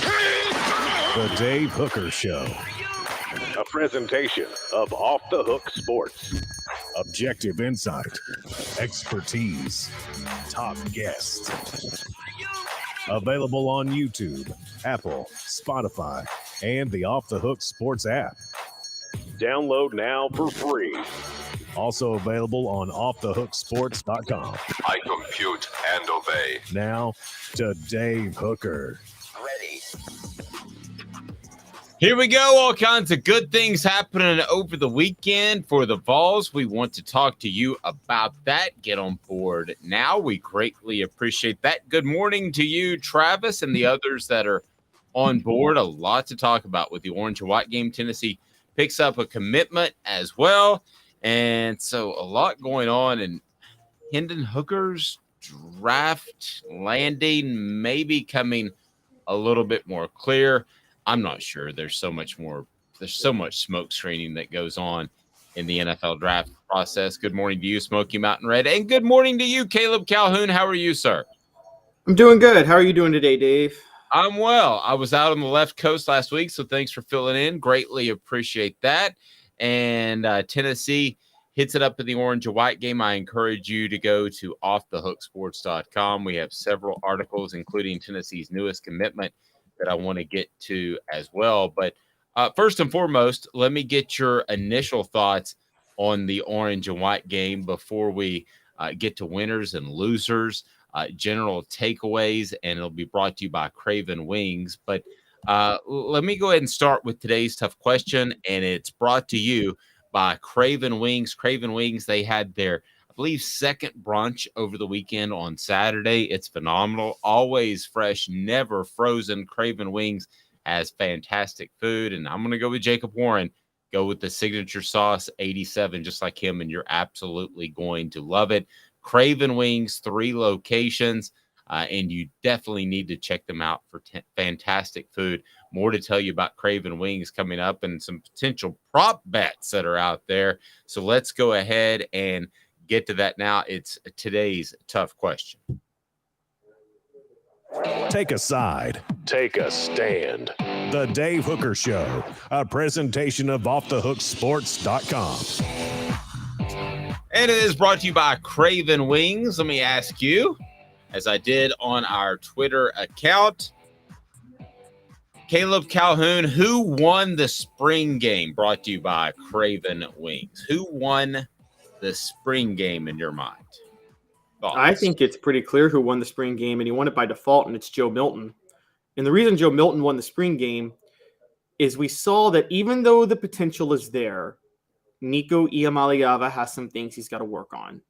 The Dave Hooker Show. A presentation of Off the Hook Sports. Objective insight, expertise, top guests. Available on YouTube, Apple, Spotify, and the Off the Hook Sports app. Download now for free. Also available on offthehooksports.com. I compute and obey. Now to Dave Hooker. Ready. Here we go. All kinds of good things happening over the weekend for the Vols. We want to talk to you about that. Get on board now. We greatly appreciate that. Good morning to you, Travis, and the others that are on board. A lot to talk about with the orange and white game. Tennessee picks up a commitment as well. And so a lot going on. And Hendon Hooker's draft landing maybe coming a little bit more clear. I'm not sure. There's so much smoke screening that goes on in the NFL draft process. Good morning to you, Smoky Mountain Red. And good morning to you, Caleb Calhoun. How are you, sir? I'm doing good. How are you doing today, Dave? I'm well. I was out on the left coast last week, so thanks for filling in. Greatly appreciate that. And Tennessee hits it up in the orange and white game. I encourage you to go to offthehooksports.com. We have several articles, including Tennessee's newest commitment, that I want to get to as well. But first and foremost, let me get your initial thoughts on the orange and white game before we get to winners and losers, general takeaways, and it'll be brought to you by Craven Wings. But let me go ahead and start with today's tough question, and it's brought to you by Craven Wings. Craven Wings, they had their, I believe, second brunch over the weekend on Saturday. It's phenomenal. Always fresh, never frozen. Craven Wings has fantastic food. And I'm going to go with Jacob Warren. Go with the signature sauce, 87, just like him, and you're absolutely going to love it. Craven Wings, 3 locations, and you definitely need to check them out for fantastic food. More to tell you about Craven Wings coming up and some potential prop bets that are out there. So let's go ahead and get to that now. It's today's tough question. Take a side. Take a stand. The Dave Hooker Show. A presentation of offthehooksports.com. And it is brought to you by Craven Wings. Let me ask you, as I did on our Twitter account, Caleb Calhoun, who won the spring game? Brought to you by Craven Wings. Who won the spring game in your mind? Thoughts? I think it's pretty clear who won the spring game, and he won it by default, and it's Joe Milton. And the reason Joe Milton won the spring game is we saw that even though the potential is there, Nico Iamaleava has some things he's got to work on.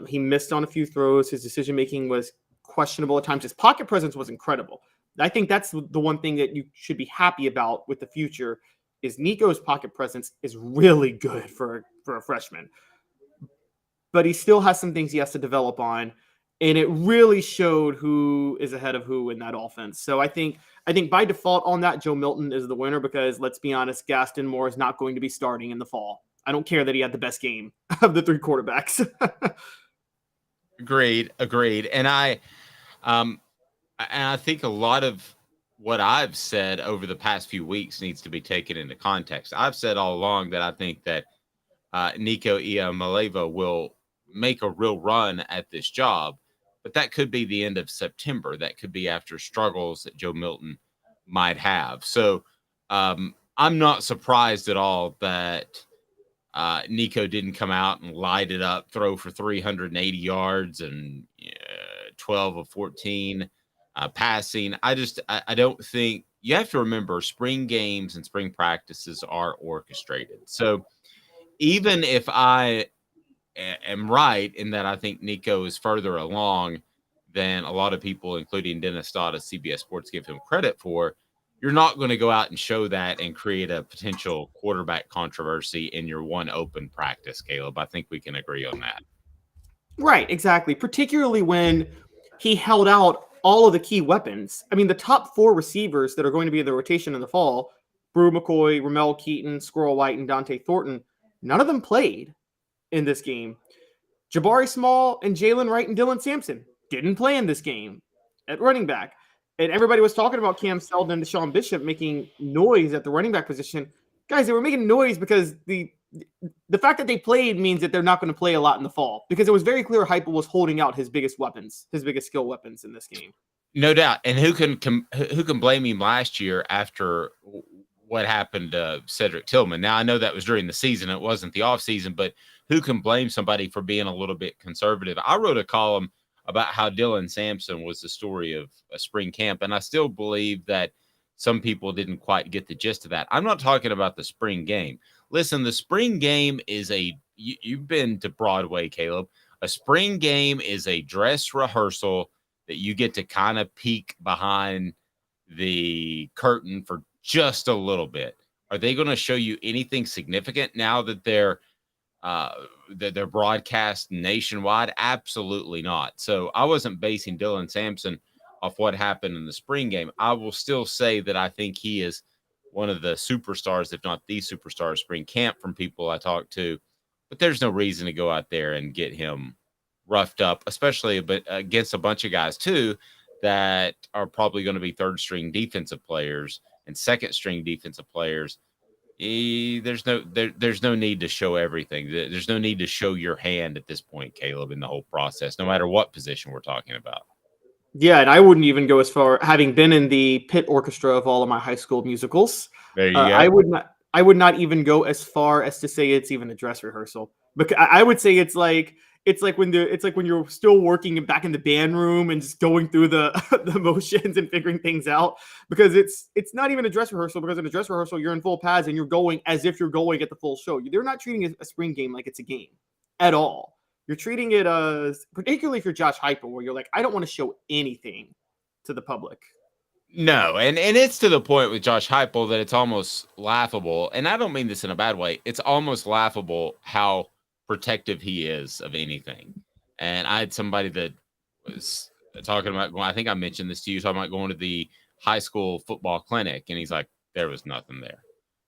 He missed on a few throws. His decision-making was questionable at times. His pocket presence was incredible. I think that's the one thing that you should be happy about with the future is Nico's pocket presence is really good for a freshman. But he still has some things he has to develop on, and it really showed who is ahead of who in that offense. So I think by default on that, Joe Milton is the winner because, let's be honest, Gaston Moore is not going to be starting in the fall. I don't care that he had the best game of the 3 quarterbacks. Agreed. And I think a lot of what I've said over the past few weeks needs to be taken into context. I've said all along that I think that Nico Iamaleava will make a real run at this job, but that could be the end of September. That could be after struggles that Joe Milton might have. So I'm not surprised at all that Nico didn't come out and light it up, throw for 380 yards and 12 of 14 passing. I don't think you have to remember spring games and spring practices are orchestrated. So even if I am right in that I think Nico is further along than a lot of people, including Dennis Stott of CBS Sports, give him credit for, you're not going to go out and show that and create a potential quarterback controversy in your one open practice, Caleb. I think we can agree on that. Right, exactly. Particularly when he held out all of the key weapons. I mean, the top 4 receivers that are going to be in the rotation in the fall, Brew McCoy, Ramel Keaton, Squirrel White, and Dante Thornton, none of them played in this game. Jabari Small and Jalen Wright and Dylan Sampson didn't play in this game at running back. And everybody was talking about Cam Seldon and Deshaun Bishop making noise at the running back position. Guys, they were making noise because the fact that they played means that they're not going to play a lot in the fall, because it was very clear Heupel was holding out his biggest weapons, his biggest skill weapons in this game. No doubt. And who can blame him last year after what happened to Cedric Tillman? Now, I know that was during the season. It wasn't the offseason, but who can blame somebody for being a little bit conservative? I wrote a column about how Dylan Sampson was the story of a spring camp, and I still believe that some people didn't quite get the gist of that. I'm not talking about the spring game. Listen, the spring game is you've been to Broadway, Caleb. A spring game is a dress rehearsal that you get to kind of peek behind the curtain for just a little bit. Are they going to show you anything significant now that they're broadcast nationwide? Absolutely not. So I wasn't basing Dylan Sampson off what happened in the spring game. I will still say that I think he is one of the superstars, if not the superstar of spring camp from people I talked to. But there's no reason to go out there and get him roughed up, especially against a bunch of guys too that are probably going to be third string defensive players and second string defensive players. There's no need to show everything. There's no need to show your hand at this point, Caleb, in the whole process, no matter what position we're talking about. Yeah, and I wouldn't even go as far, having been in the pit orchestra of all of my high school musicals. There you go. I would not even go as far as to say it's even a dress rehearsal. Because I would say it's like when you're still working back in the band room and just going through the motions and figuring things out. Because it's not even a dress rehearsal, because in a dress rehearsal you're in full pads and you're going as if you're going at the full show. They're not treating a spring game like it's a game at all. You're treating it as, particularly if you're Josh Heupel, where you're like, I don't want to show anything to the public. No, and it's to the point with Josh Heupel that it's almost laughable. And I don't mean this in a bad way. It's almost laughable how protective he is of anything. And I had somebody that was talking about, I think I mentioned this to you, talking about going to the high school football clinic. And he's like, there was nothing there.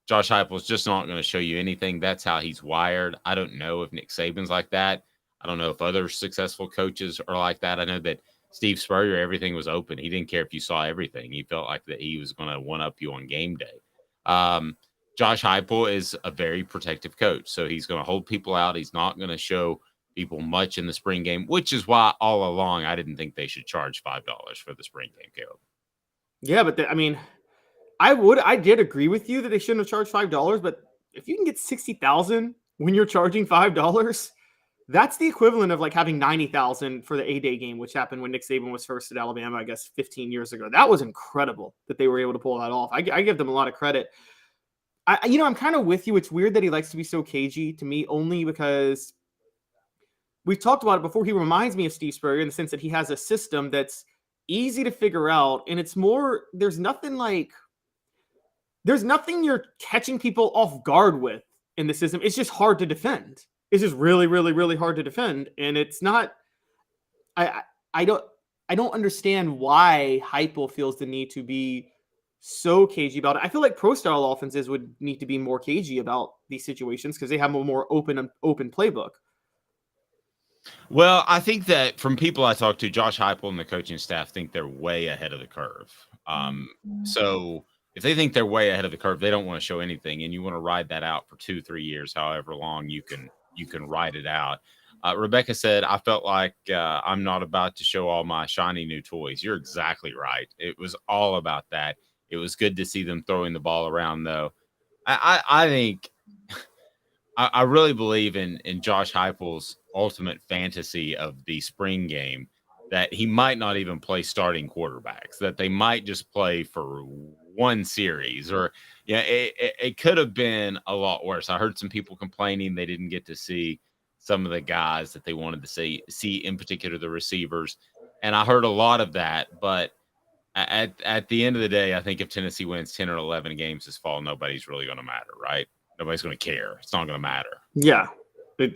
Josh Heupel's just not going to show you anything. That's how he's wired. I don't know if Nick Saban's like that. I don't know if other successful coaches are like that. I know that Steve Spurrier, everything was open. He didn't care if you saw everything. He felt like that he was going to one-up you on game day. Josh Heupel is a very protective coach, so he's going to hold people out. He's not going to show people much in the spring game, which is why all along I didn't think they should charge $5 for the spring game, Caleb. Yeah, but I did agree with you that they shouldn't have charged $5, but if you can get 60,000 when you're charging $5, that's the equivalent of like having 90,000 for the A-Day game, which happened when Nick Saban was first at Alabama, I guess 15 years ago. That was incredible that they were able to pull that off. I give them a lot of credit. I'm kind of with you. It's weird that he likes to be so cagey, to me, only because we've talked about it before. He reminds me of Steve Spurrier in the sense that he has a system that's easy to figure out. And it's more, there's nothing you're catching people off guard with in the system. It's just hard to defend. It's just really, really, really hard to defend. And it's not, I don't understand why Heupel feels the need to be so cagey about it. I feel like pro style offenses would need to be more cagey about these situations because they have a more open playbook. Well, I think that from people I talk to, Josh Heupel and the coaching staff think they're way ahead of the curve. So if they think they're way ahead of the curve, they don't want to show anything. And you want to ride that out for 2-3 years, however long you can ride it out. Rebecca said, I felt like I'm not about to show all my shiny new toys. You're exactly right. It was all about that. It was good to see them throwing the ball around, though. I think I really believe in Josh Heupel's ultimate fantasy of the spring game, that he might not even play starting quarterbacks, that they might just play for one series, or it could have been a lot worse. I heard some people complaining they didn't get to see some of the guys that they wanted to see, in particular the receivers, and I heard a lot of that. But at the end of the day, I think if Tennessee wins 10 or 11 games this fall, nobody's really going to matter, right? Nobody's going to care. It's not going to matter. Yeah,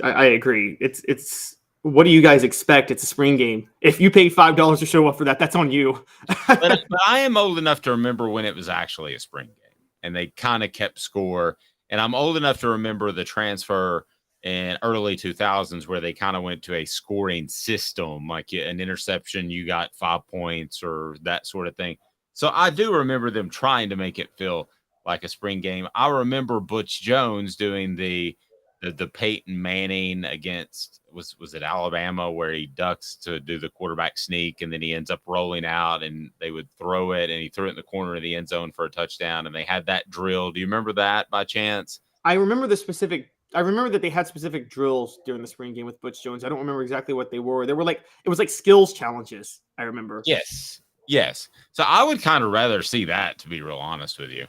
I agree. It's what do you guys expect? It's a spring game. If you pay $5 to show up for that, that's on you. but I am old enough to remember when it was actually a spring game and they kind of kept score. And I'm old enough to remember the transfer in early 2000s where they kind of went to a scoring system, like an interception, you got 5 points or that sort of thing. So I do remember them trying to make it feel like a spring game. I remember Butch Jones doing the Peyton Manning against was it Alabama where he ducks to do the quarterback sneak and then he ends up rolling out and they would throw it and he threw it in the corner of the end zone for a touchdown and they had that drill. Do you remember that by chance? I remember I remember that they had specific drills during the spring game with Butch Jones. I don't remember exactly what they were. They were like it was like skills challenges. I remember. Yes. Yes. So I would kind of rather see that, to be real honest with you.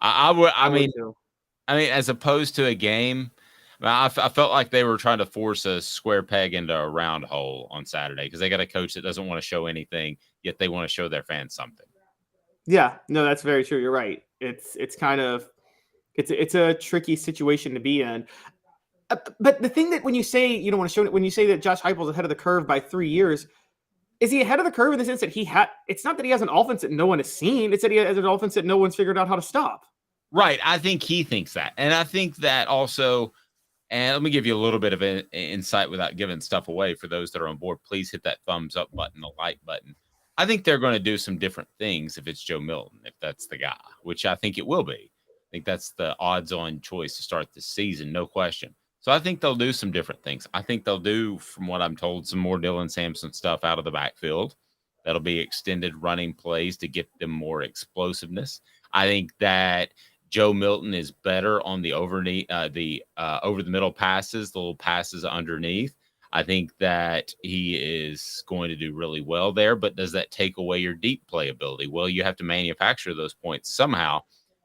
I would. I mean, too. as opposed to a game, I felt like they were trying to force a square peg into a round hole on Saturday because they got a coach that doesn't want to show anything, yet they want to show their fans something. Yeah, no, that's very true. You're right. It's kind of it's a tricky situation to be in. But the thing that when you say you don't want to show it, when you say that Josh Heupel's ahead of the curve by 3 years, is he ahead of the curve in the sense that it's not that he has an offense that no one has seen. It's that he has an offense that no one's figured out how to stop. Right. I think he thinks that. And I think that also, and let me give you a little bit of an insight without giving stuff away for those that are on board. Please hit that thumbs up button, the like button. I think they're going to do some different things if it's Joe Milton, if that's the guy, which I think it will be. I think that's the odds-on choice to start this season, no question. So I think they'll do some different things. I think they'll do, from what I'm told, some more Dylan Sampson stuff out of the backfield. That'll be extended running plays to get them more explosiveness. I think that Joe Milton is better on the over the middle passes, the little passes underneath. I think that he is going to do really well there, but does that take away your deep play ability? Well, you have to manufacture those points somehow.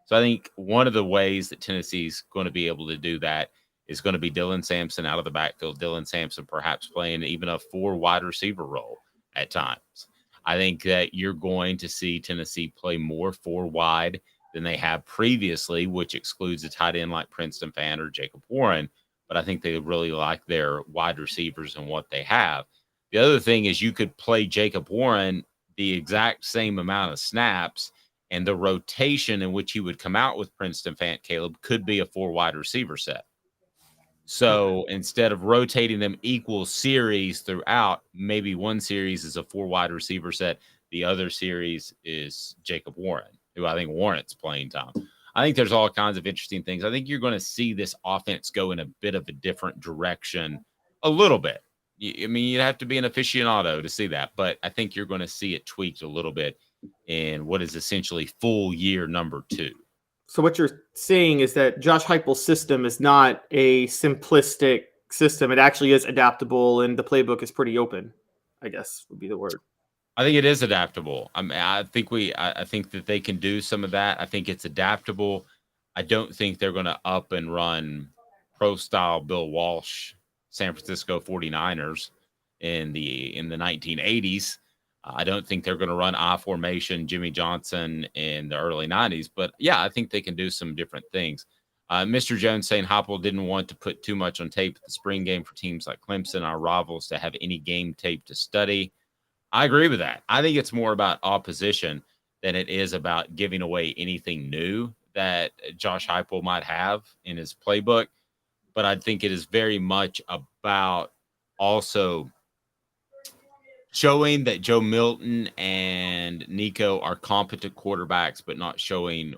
So I think one of the ways that Tennessee's going to be able to do that is going to be Dylan Sampson out of the backfield. Dylan Sampson perhaps playing even a 4 wide receiver role at times. I think that you're going to see Tennessee play more 4 wide than they have previously, which excludes a tight end like Princeton Fan or Jacob Warren. But I think they really like their wide receivers and what they have. The other thing is you could play Jacob Warren the exact same amount of snaps, and the rotation in which he would come out with Princeton Fant Caleb could be a 4 wide receiver set. So instead of rotating them equal series throughout, maybe one series is a 4 wide receiver set. The other series is Jacob Warren, who I think warrants playing time. I think there's all kinds of interesting things. I think you're going to see this offense go in a bit of a different direction a little bit. I mean, you'd have to be an aficionado to see that, but I think you're going to see it tweaked a little bit in what is essentially full year number 2. So what you're saying is that Josh Heupel's system is not a simplistic system. It actually is adaptable, and the playbook is pretty open, I guess would be the word. I think it is adaptable. I mean, I think that they can do some of that. I think it's adaptable. I don't think they're going to up and run pro style Bill Walsh, San Francisco 49ers in the 1980s. I don't think they're going to run I formation Jimmy Johnson in the early 90s. But, yeah, I think they can do some different things. Mr. Jones saying Heupel didn't want to put too much on tape at the spring game for teams like Clemson, our rivals, to have any game tape to study. I agree with that. I think it's more about opposition than it is about giving away anything new that Josh Heupel might have in his playbook. But I think it is very much about also showing that Joe Milton and Nico are competent quarterbacks, but not showing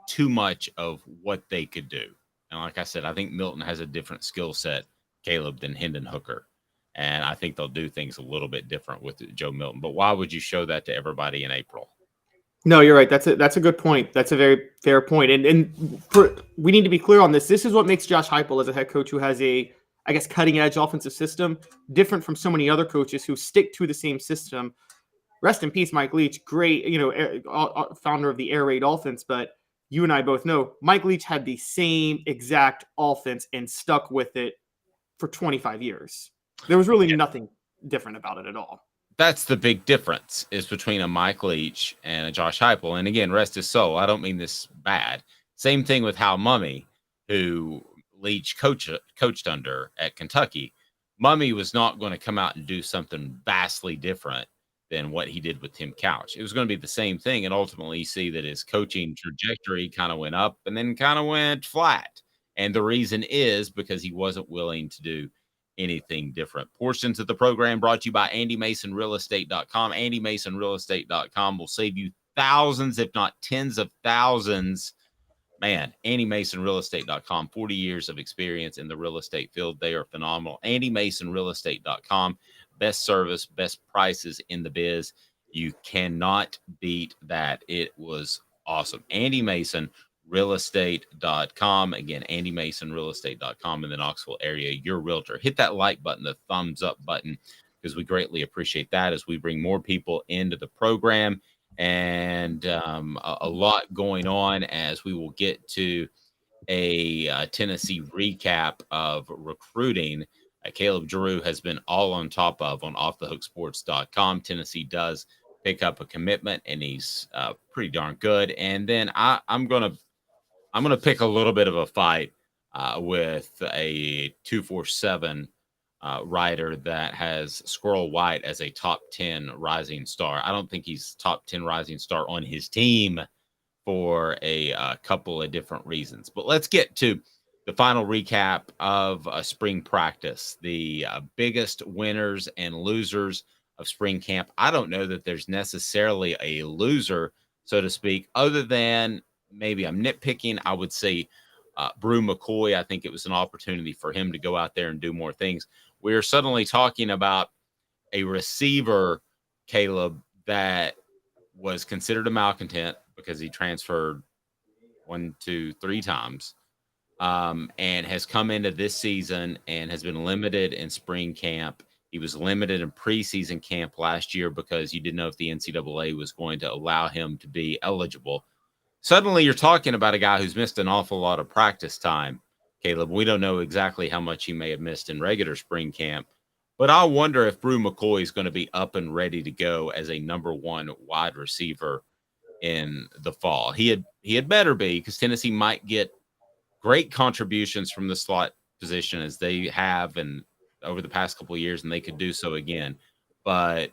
too much of what they could do. And like I said, I think Milton has a different skill set, Caleb, than Hendon Hooker. And I think they'll do things a little bit different with Joe Milton. But why would you show that to everybody in April? No, you're right. That's a good point. That's a very fair point. And we need to be clear on this. This is what makes Josh Heupel as a head coach who has a, I guess, cutting edge offensive system different from so many other coaches who stick to the same system. Rest in peace, Mike Leach. Great, founder of the air raid offense. But you and I both know Mike Leach had the same exact offense and stuck with it for 25 years. There was really nothing different about it at all. That's the big difference is between a Mike Leach and a Josh Heupel. And again, rest his soul. I don't mean this bad. Same thing with Hal Mumme, who Leach coached under at Kentucky. Mumme was not going to come out and do something vastly different than what he did with Tim Couch. It was going to be the same thing. And ultimately you see that his coaching trajectory kind of went up and then kind of went flat. And the reason is because he wasn't willing to do anything different. Portions of the program brought to you by AndyMasonRealEstate.com. AndyMasonRealEstate.com will save you thousands, if not tens of thousands. Man, AndyMasonRealEstate.com, 40 years of experience in the real estate field. They are phenomenal. AndyMasonRealEstate.com, best service, best prices in the biz. You cannot beat that. It was awesome. AndyMasonRealEstate.com. Again, AndyMasonRealEstate.com in the Knoxville area, your realtor. Hit that like button, the thumbs up button, because we greatly appreciate that as we bring more people into the program. And a lot going on as we will get to a Tennessee recap of recruiting. Caleb Giroux has been all on top of on offthehooksports.com. Tennessee does pick up a commitment, and he's pretty darn good. And then I'm gonna pick a little bit of a fight with a 247 writer that has Squirrel White as a top 10 rising star. I don't think he's top 10 rising star on his team for a couple of different reasons. But let's get to the final recap of spring practice, the biggest winners and losers of spring camp. I don't know that there's necessarily a loser, so to speak, other than maybe I'm nitpicking. I would say Brew McCoy. I think it was an opportunity for him to go out there and do more things. We are suddenly talking about a receiver, Caleb, that was considered a malcontent because he transferred 1, 2, 3 times, and has come into this season and has been limited in spring camp. He was limited in preseason camp last year because you didn't know if the NCAA was going to allow him to be eligible. Suddenly you're talking about a guy who's missed an awful lot of practice time, Caleb. We don't know exactly how much he may have missed in regular spring camp, but I wonder if Brew McCoy is going to be up and ready to go as a number 1 wide receiver in the fall. He had better be, because Tennessee might get great contributions from the slot position as they have and over the past couple of years, and they could do so again. But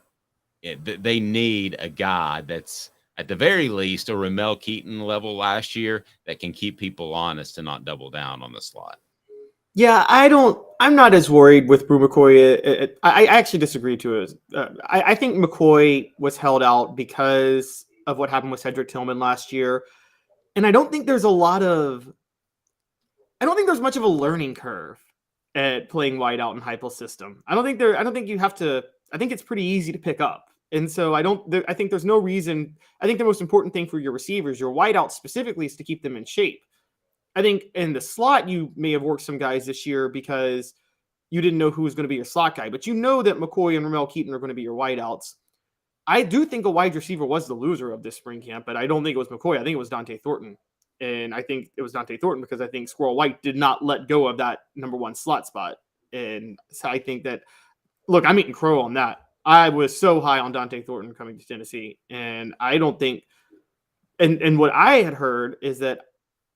they need a guy that's at the very least a Ramel Keaton level last year that can keep people honest and not double down on the slot. Yeah, I'm not as worried with Brew McCoy. I actually disagree to it. I think McCoy was held out because of what happened with Cedric Tillman last year. And I don't think there's much of a learning curve at playing wide out in Heupel's system. I think it's pretty easy to pick up. And so I think there's no reason. I think the most important thing for your receivers, your wideouts specifically, is to keep them in shape. I think in the slot, you may have worked some guys this year because you didn't know who was going to be your slot guy, but you know that McCoy and Ramel Keaton are going to be your wideouts. I do think a wide receiver was the loser of this spring camp, but I don't think it was McCoy. I think it was Dante Thornton. And I think it was Dante Thornton because I think Squirrel White did not let go of that number 1 slot spot. And so I think that, look, I'm eating crow on that. I was so high on Dante Thornton coming to Tennessee. And I don't think, and what I had heard is that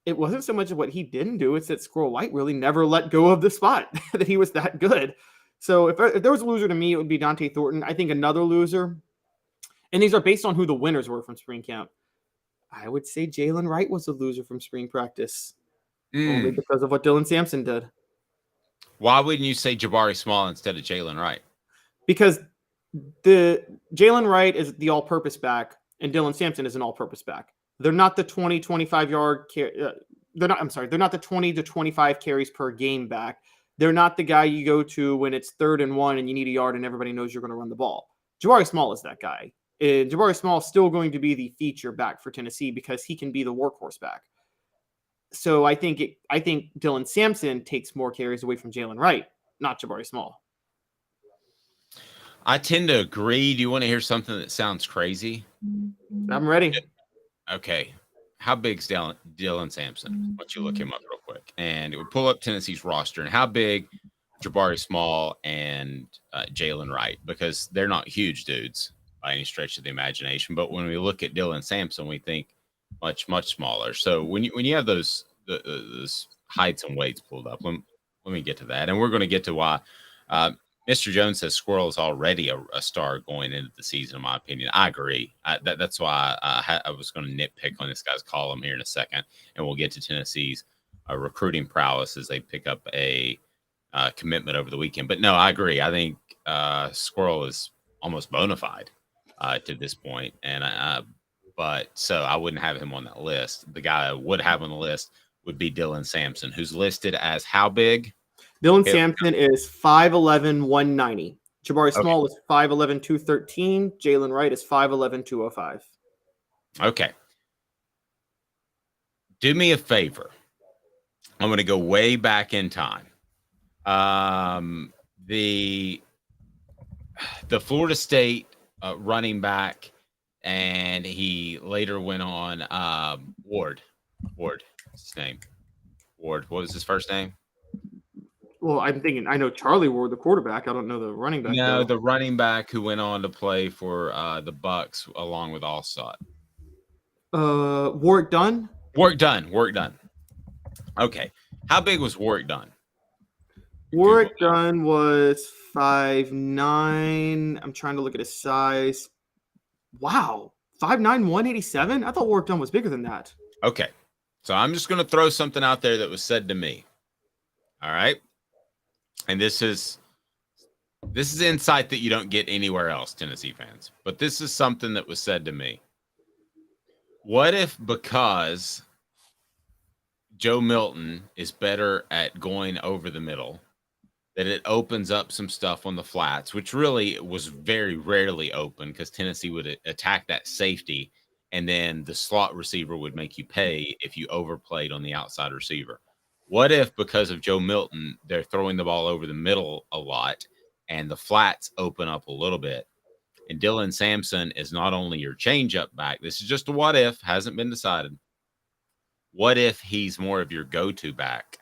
it wasn't so much of what he didn't do. It's that Squirrel White really never let go of the spot, that he was that good. So if there was a loser to me, it would be Dante Thornton. I think another loser, and these are based on who the winners were from spring camp, I would say Jalen Wright was a loser from spring practice, only because of what Dylan Sampson did. Why wouldn't you say Jabari Small instead of Jalen Wright? Because the Jalen Wright is the all-purpose back, and Dylan Sampson is an all-purpose back. They're not the 20, 25-yard they're not the 20 to 25 carries per game back. They're not the guy you go to when it's 3rd and 1 and you need a yard and everybody knows you're going to run the ball. Jabari Small is that guy. And Jabari Small is still going to be the feature back for Tennessee because he can be the workhorse back. So I think Dylan Sampson takes more carries away from Jalen Wright, not Jabari Small. I tend to agree. Do you want to hear something that sounds crazy? I'm ready. Okay. How big's Dylan Sampson? Why don't you look him up real quick? And it would pull up Tennessee's roster. And how big Jabari Small and Jalen Wright? Because they're not huge dudes by any stretch of the imagination. But when we look at Dylan Sampson, we think much, much smaller. So when you have those heights and weights pulled up, let me get to that. And we're going to get to why Mr. Jones says Squirrel is already a star going into the season, in my opinion. I agree. That's why I was going to nitpick on this guy's column here in a second, and we'll get to Tennessee's recruiting prowess as they pick up a commitment over the weekend. But no, I agree. I think Squirrel is almost bona fide to this point, and but so I wouldn't have him on that list. The guy I would have on the list would be Dylan Sampson, who's listed as how big? Dylan Sampson is 5'11", 190. Jabari Okay. Small is 5'11", 213. Jalen Wright is 5'11", 205. Okay. Do me a favor. I'm going to go way back in time. The Florida State running back, and he later went on Ward. What's his name? Ward. What was his first name? Well, I'm thinking I know Charlie Ward, the quarterback. I don't know the running back. No, though. the running back who went on to play for the Bucks along with Allstott. Warwick Dunn. Warwick Dunn. Okay. How big was Warwick Dunn? Warwick Dunn was 5'9". I'm trying to look at his size. Wow. 5'9", 187? I thought Warwick Dunn was bigger than that. Okay. So I'm just going to throw something out there that was said to me. All right. And this is insight that you don't get anywhere else, Tennessee fans. But this is something that was said to me. What if because Joe Milton is better at going over the middle, that it opens up some stuff on the flats, which really was very rarely open because Tennessee would attack that safety, and then the slot receiver would make you pay if you overplayed on the outside receiver. What if because of Joe Milton, they're throwing the ball over the middle a lot and the flats open up a little bit, and Dylan Sampson is not only your changeup back, this is just a what if, hasn't been decided. What if he's more of your go-to back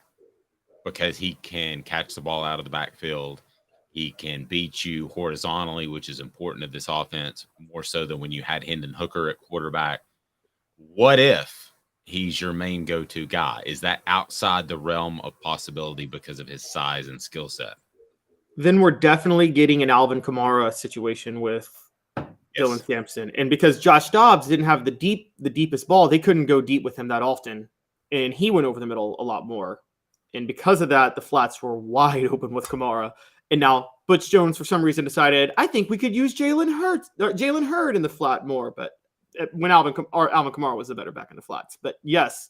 because he can catch the ball out of the backfield? He can beat you horizontally, which is important to this offense, more so than when you had Hendon Hooker at quarterback. What if he's your main go-to guy? Is that outside the realm of possibility because of his size and skill set? Then we're definitely getting an Alvin Kamara situation with Dylan Sampson. And because Josh Dobbs didn't have the deepest ball, they couldn't go deep with him that often. And he went over the middle a lot more. And because of that, the flats were wide open with Kamara. And now Butch Jones, for some reason, decided, I think we could use Jalen Hurd in the flat more. But when Alvin Kamara was the better back in the flats. But yes,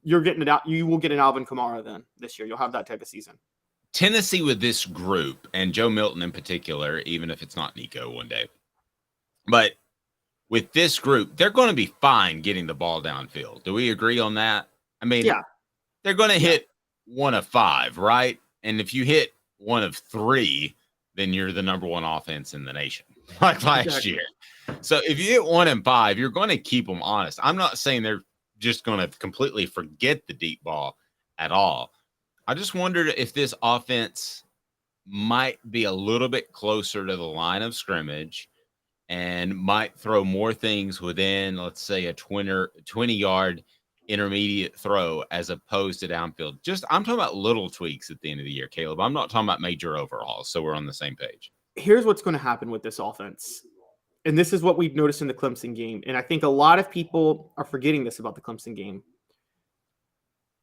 you're getting it out. You will get an Alvin Kamara then this year. You'll have that type of season. Tennessee with this group, and Joe Milton in particular, even if it's not Nico one day, but with this group, they're going to be fine getting the ball downfield. Do we agree on that? I mean, yeah, they're going to hit 1 of 5, right? And if you hit 1 of 3, then you're the number 1 offense in the nation, like last year. So if you hit 1 and 5, you're going to keep them honest. I'm not saying they're just going to completely forget the deep ball at all. I just wondered if this offense might be a little bit closer to the line of scrimmage and might throw more things within, let's say, a 20-yard intermediate throw as opposed to downfield. I'm talking about little tweaks at the end of the year, Caleb. I'm not talking about major overhauls, so we're on the same page. Here's what's going to happen with this offense. And this is what we've noticed in the Clemson game. And I think a lot of people are forgetting this about the Clemson game.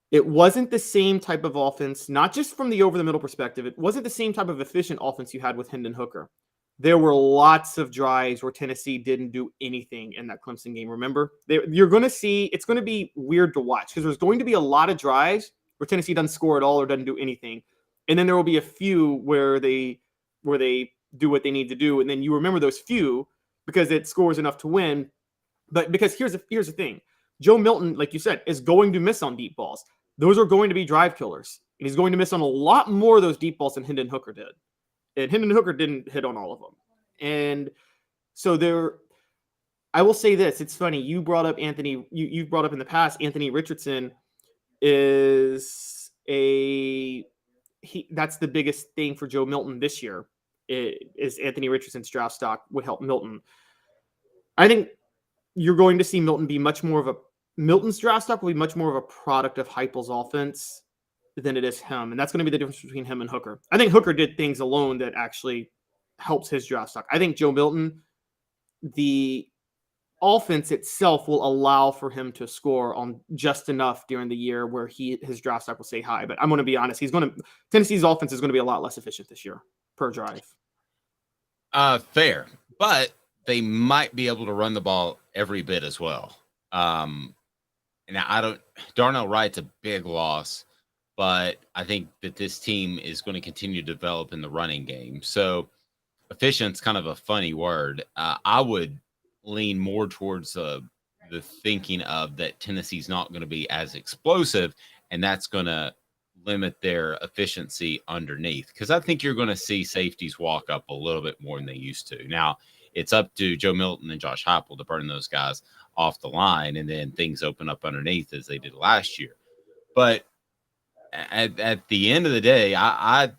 It wasn't the same type of offense, not just from the over-the-middle perspective. It wasn't the same type of efficient offense you had with Hendon Hooker. There were lots of drives where Tennessee didn't do anything in that Clemson game. Remember, you're going to see it's going to be weird to watch because there's going to be a lot of drives where Tennessee doesn't score at all or doesn't do anything, and then there will be a few where they do what they need to do, and then you remember those few because it scores enough to win. But because here's the thing, Joe Milton, like you said, is going to miss on deep balls. Those are going to be drive killers, and he's going to miss on a lot more of those deep balls than Hendon Hooker did. And Hendon Hooker didn't hit on all of them. And so I will say this. It's funny. You brought up Anthony. You've brought up in the past, Anthony Richardson is that's the biggest thing for Joe Milton this year is Anthony Richardson's draft stock would help Milton. I think you're going to see Milton's draft stock will be much more of a product of Heupel's offense than it is him. And that's going to be the difference between him and Hooker. I think Hooker did things alone that actually helps his draft stock. I think Joe Milton, the offense itself will allow for him to score on just enough during the year where his draft stock will stay high. But I'm going to be honest, Tennessee's offense is going to be a lot less efficient this year per drive. Fair, but they might be able to run the ball every bit as well. And Darnell Wright's a big loss, but I think that this team is going to continue to develop in the running game. So efficient's kind of a funny word. I would lean more towards the thinking of that Tennessee's not going to be as explosive, and that's going to limit their efficiency underneath, because I think you're going to see safeties walk up a little bit more than they used to. Now, it's up to Joe Milton and Josh Heupel to burn those guys off the line, and then things open up underneath as they did last year. But at the end of the day, I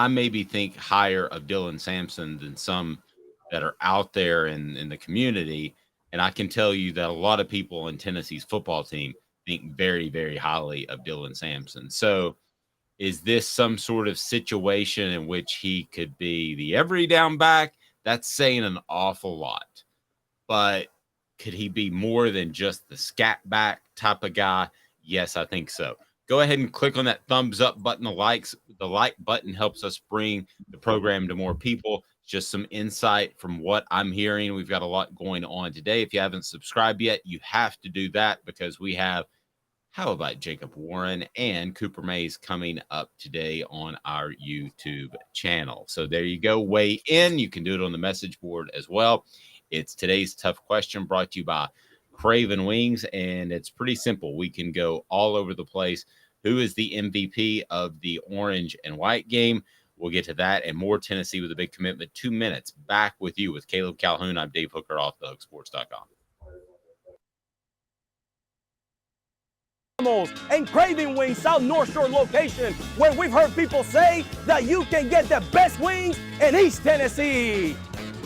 maybe think higher of Dylan Sampson than some that are out there in the community. And I can tell you that a lot of people in Tennessee's football team think very, very highly of Dylan Sampson. So is this some sort of situation in which he could be the every down back? That's saying an awful lot. But could he be more than just the scat back type of guy? Yes, I think so. Go ahead and click on that thumbs up button. The like button helps us bring the program to more people. Just some insight from what I'm hearing. We've got a lot going on today. If you haven't subscribed yet, you have to do that, because we have How About Jacob Warren and Cooper Mays coming up today on our YouTube channel. So there you go. Weigh in. You can do it on the message board as well. It's today's tough question, brought to you by Craven Wings, and it's pretty simple. We can go all over the place. Who is the MVP of the orange and white game? We'll get to that and more. Tennessee with a big commitment. 2 minutes. Back with you with Caleb Calhoun. I'm Dave Hooker, offthehooksports.com. And Craving Wings South North Shore location, where we've heard people say that you can get the best wings in East Tennessee.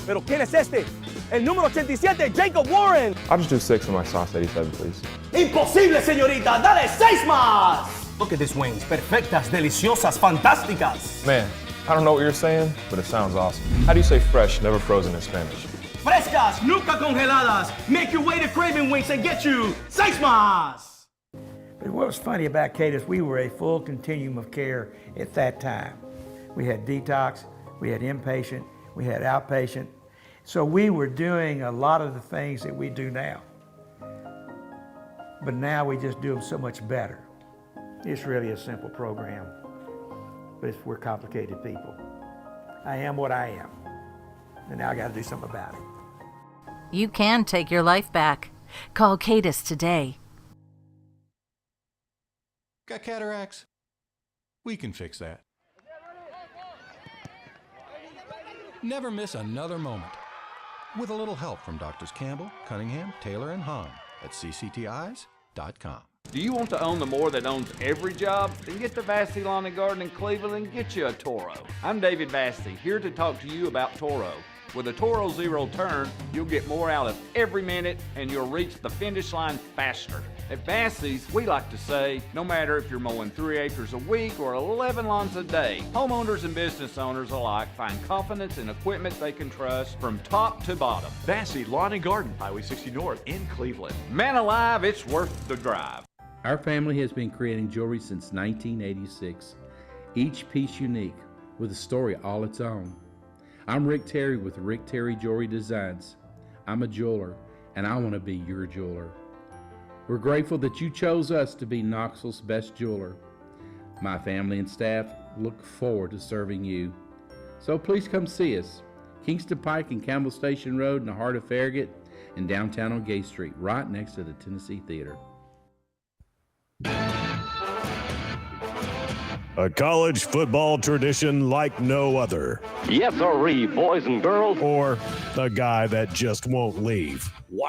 Pero ¿quién es este? El número 87, Jacob Warren. I'll just do 6 on my sauce 87, please. Imposible, señorita. Dale 6 más. Look at these wings. Perfectas, deliciosas, fantásticas. Man, I don't know what you're saying, but it sounds awesome. How do you say fresh, never frozen in Spanish? Frescas, nunca congeladas. Make your way to Craving Wings and get you 6 más. But what was funny about Cadis, we were a full continuum of care at that time. We had detox, we had inpatient, we had outpatient. So we were doing a lot of the things that we do now. But now we just do them so much better. It's really a simple program, but we're complicated people. I am what I am, and now I got to do something about it. You can take your life back. Call Cadis today. Got cataracts? We can fix that. Never miss another moment. With a little help from Doctors Campbell, Cunningham, Taylor, and Hahn at cctis.com. Do you want to own the more that owns every job? Then get to Vassey Lawn and Garden in Cleveland and get you a Toro. I'm David Vassey, here to talk to you about Toro. With a Toro Zero Turn, you'll get more out of every minute and you'll reach the finish line faster. At Vassey's, we like to say, no matter if you're mowing 3 acres a week or 11 lawns a day, homeowners and business owners alike find confidence in equipment they can trust from top to bottom. Vassey Lawn and Garden, Highway 60 North in Cleveland. Man alive, it's worth the drive. Our family has been creating jewelry since 1986, each piece unique with a story all its own. I'm Rick Terry with Rick Terry Jewelry Designs. I'm a jeweler, and I want to be your jeweler. We're grateful that you chose us to be Knoxville's best jeweler. My family and staff look forward to serving you. So please come see us. Kingston Pike and Campbell Station Road in the heart of Farragut, and downtown on Gay Street, right next to the Tennessee Theater. A college football tradition like no other. Yes, sirree, boys and girls. Or a guy that just won't leave. Wow,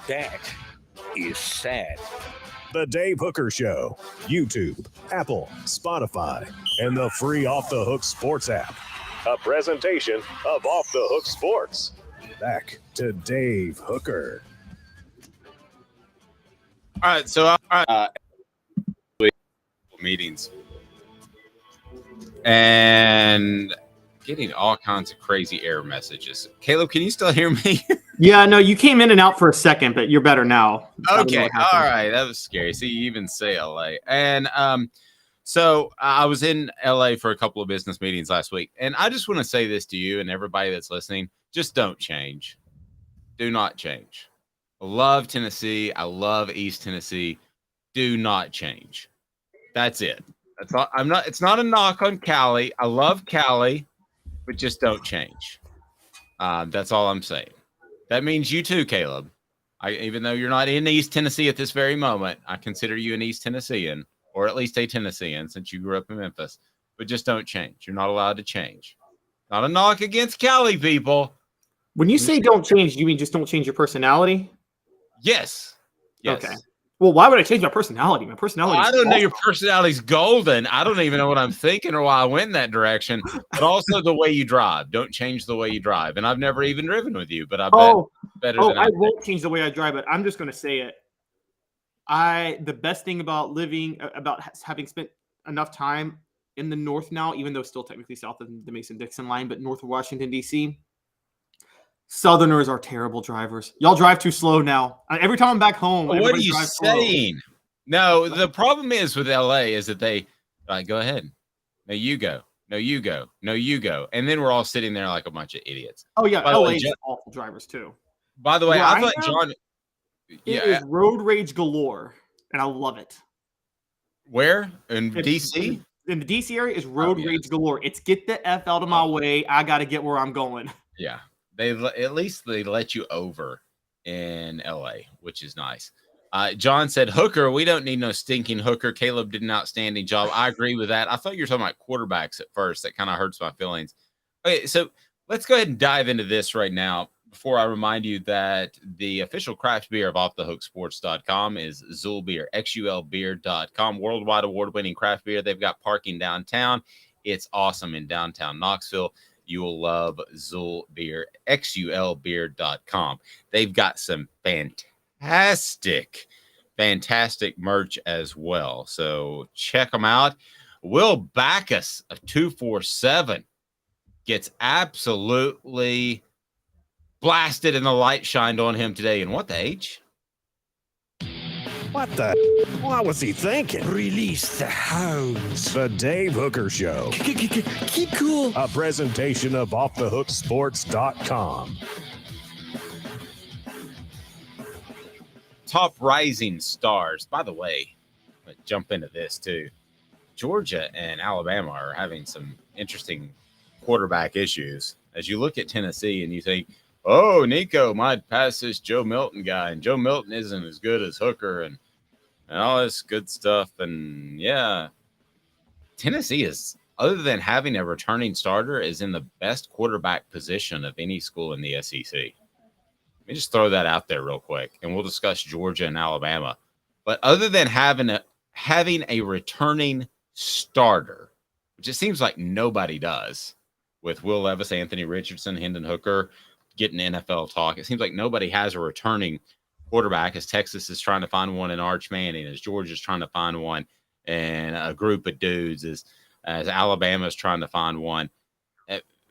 that is sad. The Dave Hooker Show. YouTube, Apple, Spotify, and the free Off the Hook Sports app. A presentation of Off the Hook Sports. Back to Dave Hooker. All right, so meetings and getting all kinds of crazy error messages. Caleb, can you still hear me? Yeah, no, you came in and out for a second, but you're better now. I don't know Okay, what happened. all right, that was scary. See, you even say LA, and so I was in LA for a couple of business meetings last week, and I just want to say this to you and everybody that's listening: just don't change. Do not change. I love Tennessee. I love East Tennessee. Do not change. That's it. That's all. I'm not. It's not a knock on Cali. I love Cali, but just don't change. That's all I'm saying. That means you too, Caleb. Even though you're not in East Tennessee at this very moment, I consider you an East Tennessean, or at least a Tennessean, since you grew up in Memphis. But just don't change. You're not allowed to change. Not a knock against Cali people. When you say don't change, you mean just don't change your personality? Yes. Yes. Okay. Well, why would I change my personality? My personality. I don't know. Your personality's golden. I don't even know what I'm thinking or why I went in that direction. But also the way you drive. Don't change the way you drive. And I've never even driven with you, but I bet better than I won't change the way I drive it. I'm just going to say it. The best thing about having spent enough time in the north now, even though still technically south of the Mason-Dixon line, but north of Washington, D.C., Southerners are terrible drivers. Y'all drive too slow now. Every time I'm back home, what are you saying? Slow. No, the problem is with LA is that they go ahead. No, you go. No, you go. No, you go. And then we're all sitting there like a bunch of idiots. Oh yeah, LA is awful drivers too. By the way, I thought John. It is road rage galore, and I love it. Where in DC? In the DC area is road rage galore. It's get the F out of my way. I got to get where I'm going. Yeah. At least they let you over in LA, which is nice. John said, Hooker, we don't need no stinking Hooker. Caleb did an outstanding job. I agree with that. I thought you were talking about quarterbacks at first. That kind of hurts my feelings. Okay, so let's go ahead and dive into this right now before I remind you that the official craft beer of offthehooksports.com is Zul Beer, XULbeer.com, worldwide award-winning craft beer. They've got parking downtown. It's awesome in downtown Knoxville. You will love Zul Beer, XULbeer.com. They've got some fantastic merch as well. So check them out. Will Backus of 247 gets absolutely blasted and the light shined on him today. And what the H? What the? What was he thinking? Release the hounds. The Dave Hooker Show. Keep cool. A presentation of offthehooksports.com. Top rising stars. By the way, let's jump into this too. Georgia and Alabama are having some interesting quarterback issues. As you look at Tennessee and you think, oh, Nico might pass this Joe Milton guy, and Joe Milton isn't as good as Hooker and all this good stuff. And yeah, Tennessee is, other than having a returning starter, is in the best quarterback position of any school in the SEC. Let me just throw that out there real quick, and we'll discuss Georgia and Alabama. But other than having a returning starter, which it seems like nobody does, with Will Levis, Anthony Richardson, Hendon Hooker getting NFL talk, it seems like nobody has a returning quarterback, as Texas is trying to find one in Arch Manning, as Georgia's trying to find one, and a group of dudes as Alabama's trying to find one.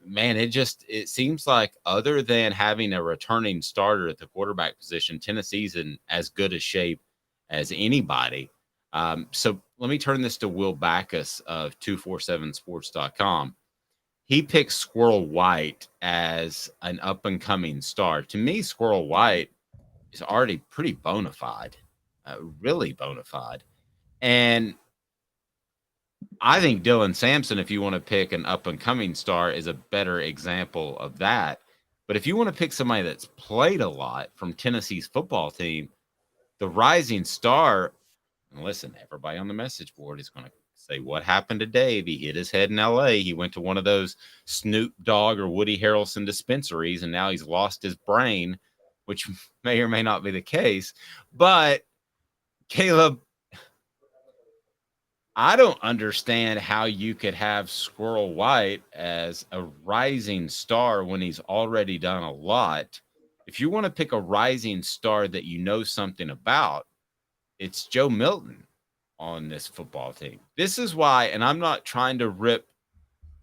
Man, it seems like other than having a returning starter at the quarterback position, Tennessee's in as good a shape as anybody. So let me turn this to Will Backus of 247sports.com. He picks Squirrel White as an up-and-coming star. To me, Squirrel White is already pretty bona fide, really bona fide. And I think Dylan Sampson, if you want to pick an up-and-coming star, is a better example of that. But if you want to pick somebody that's played a lot from Tennessee's football team, the rising star, and listen, everybody on the message board is going to say, what happened to Dave? He hit his head in L.A. He went to one of those Snoop Dogg or Woody Harrelson dispensaries, and now he's lost his brain, which may or may not be the case. But, Caleb, I don't understand how you could have Squirrel White as a rising star when he's already done a lot. If you want to pick a rising star that you know something about, it's Joe Milton on this football team. This is why, and I'm not trying to rip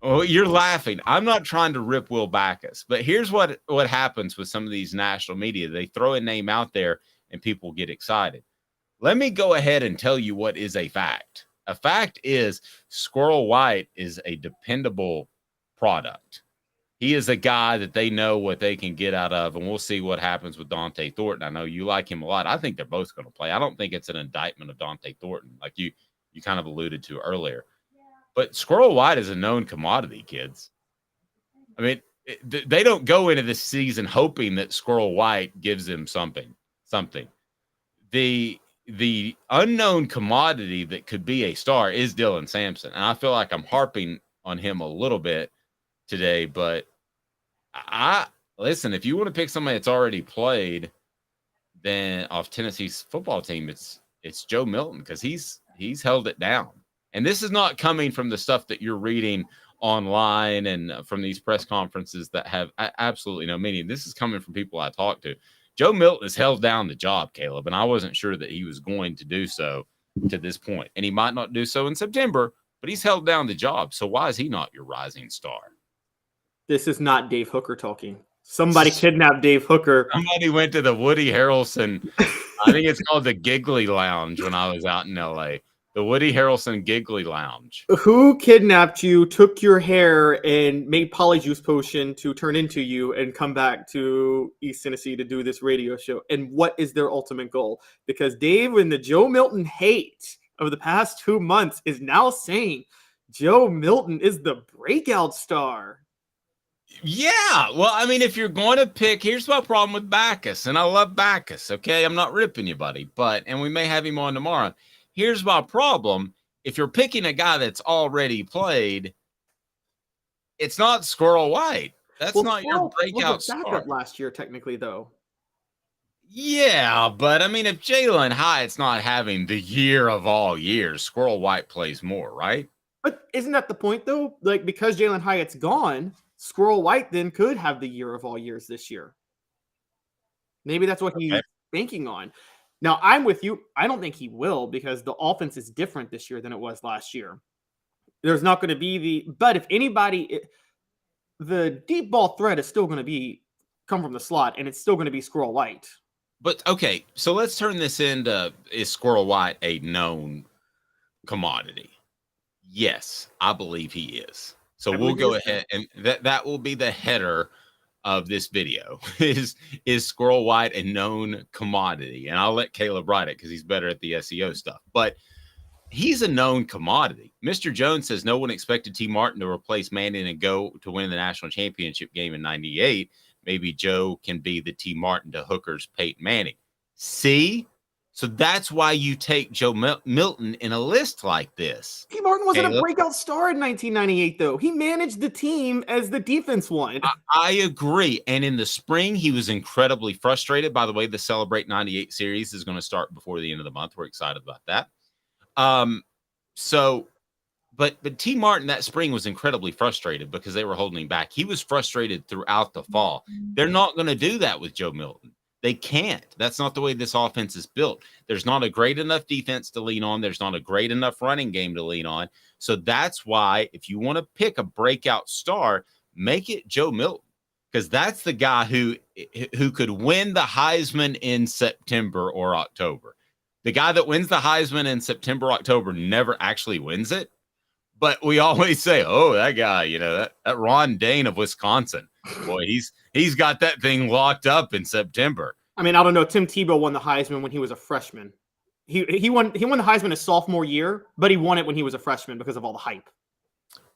Oh, you're laughing. I'm not trying to rip Will Backus, but here's what happens with some of these national media. They throw a name out there and people get excited. Let me go ahead and tell you what is a fact. A fact is Squirrel White is a dependable product. He is a guy that they know what they can get out of, and we'll see what happens with Dante Thornton. I know you like him a lot. I think they're both going to play. I don't think it's an indictment of Dante Thornton, like you kind of alluded to earlier. But Squirrel White is a known commodity, kids. I mean, they don't go into this season hoping that Squirrel White gives them something. The unknown commodity that could be a star is Dylan Sampson, and I feel like I'm harping on him a little bit today, but listen, if you want to pick somebody that's already played then off Tennessee's football team, it's Joe Milton, because he's held it down. And this is not coming from the stuff that you're reading online and from these press conferences that have absolutely no meaning. This is coming from people I talk to. Joe Milton has held down the job, Caleb, and I wasn't sure that he was going to do so to this point. And he might not do so in September, but he's held down the job. So why is he not your rising star? This is not Dave Hooker talking. Somebody kidnapped Dave Hooker. Somebody went to the Woody Harrelson, I think it's called the Giggly Lounge when I was out in LA. The Woody Harrelson Giggly Lounge. Who kidnapped you, took your hair, and made polyjuice potion to turn into you and come back to East Tennessee to do this radio show? And what is their ultimate goal? Because Dave and the Joe Milton hate of the past 2 months is now saying Joe Milton is the breakout star. Yeah. Well, I mean, if you're going to pick, here's my problem with Backus, and I love Backus, okay? I'm not ripping you, buddy, and we may have him on tomorrow. Here's my problem. If you're picking a guy that's already played, it's not Squirrel White. That's not your breakout star. Last year, technically, though. Yeah, but I mean, if Jalen Hyatt's not having the year of all years, Squirrel White plays more, right? But isn't that the point, though? Like, because Jalen Hyatt's gone, Squirrel White then could have the year of all years this year. Maybe that's what he's banking on. Now, I'm with you. I don't think he will, because the offense is different this year than it was last year. There's not going to be but if anybody, the deep ball threat is still going to come from the slot, and it's still going to be Squirrel White. But okay, so let's turn this into, is Squirrel White a known commodity? Yes, I believe he is. So we'll go ahead, and that will be the header of this video. Is Squirrel White a known commodity? And I'll let Caleb write it because he's better at the SEO stuff. But he's a known commodity. Mr. Jones says no one expected T. Martin to replace Manning and go to win the national championship game in '98. Maybe Joe can be the T. Martin to Hooker's Peyton Manning. See? So that's why you take Joe Milton in a list like this. T. Martin wasn't a breakout star in 1998, though. He managed the team as the defense won. I agree. And in the spring, he was incredibly frustrated. By the way, the Celebrate 98 series is going to start before the end of the month. We're excited about that. But T. Martin that spring was incredibly frustrated because they were holding him back. He was frustrated throughout the fall. They're not going to do that with Joe Milton. They can't. That's not the way this offense is built. There's not a great enough defense to lean on. There's not a great enough running game to lean on. So that's why if you want to pick a breakout star, make it Joe Milton, because that's the guy who could win the Heisman in September or October. The guy that wins the Heisman in September, October never actually wins it. But we always say, oh, that guy, that Ron Dane of Wisconsin, boy, he's got that thing locked up in September. I mean, I don't know. Tim Tebow won the Heisman when he was a freshman. He won the Heisman his sophomore year, but he won it when he was a freshman because of all the hype.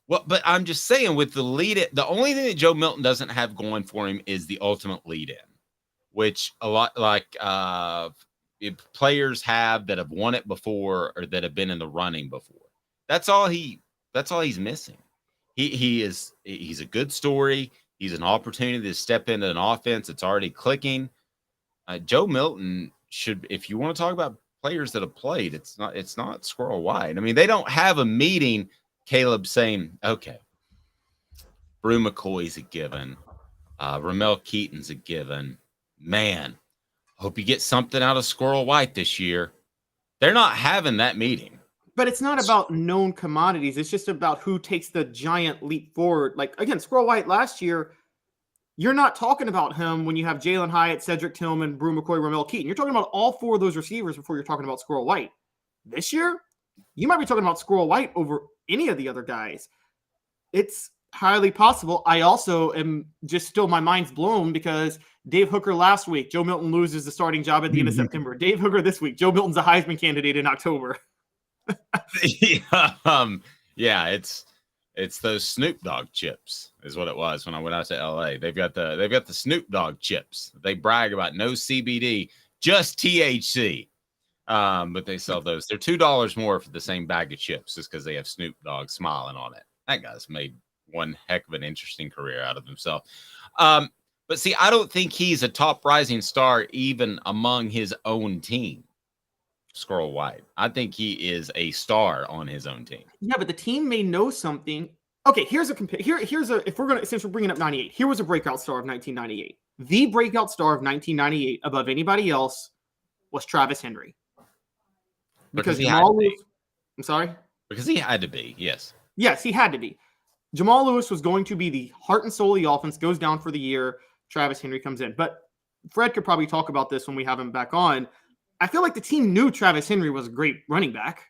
Well, but I'm just saying with the the only thing that Joe Milton doesn't have going for him is the ultimate lead in, which a lot like players have that have won it before or that have been in the running before. That's all he's missing. He's a good story. He's an opportunity to step into an offense that's already clicking. Joe Milton should, if you want to talk about players that have played, it's not Squirrel White. I mean, they don't have a meeting, Caleb, saying, okay, Brew McCoy's a given. Ramel Keaton's a given. Man, hope you get something out of Squirrel White this year. They're not having that meeting. But it's not about known commodities. It's just about who takes the giant leap forward. Like, again, Squirrel White last year, you're not talking about him when you have Jalen Hyatt, Cedric Tillman, Brew McCoy, Ramel Keaton. You're talking about all four of those receivers before you're talking about Squirrel White. This year, you might be talking about Squirrel White over any of the other guys. It's highly possible. I also am just still, my mind's blown because Dave Hooker last week, Joe Milton loses the starting job at the end of September. Dave Hooker this week, Joe Milton's a Heisman candidate in October. Yeah, it's those Snoop Dogg chips is what it was when I went out to LA. They've got the Snoop Dogg chips. They brag about no CBD, just THC. But they sell those. They're $2 more for the same bag of chips just because they have Snoop Dogg smiling on it. That guy's made one heck of an interesting career out of himself. But see, I don't think he's a top rising star even among his own team. Squirrel White. I think he is a star on his own team. Yeah, but the team may know something. Okay, here's a if we're gonna, since we're bringing up 98, here was a breakout star of 1998. The breakout star of 1998 above anybody else was Travis Henry. Because Jamal Lewis, I'm sorry? Because he had to be, yes. Yes, he had to be. Jamal Lewis was going to be the heart and soul of the offense, goes down for the year. Travis Henry comes in. But Fred could probably talk about this when we have him back on. I feel like the team knew Travis Henry was a great running back.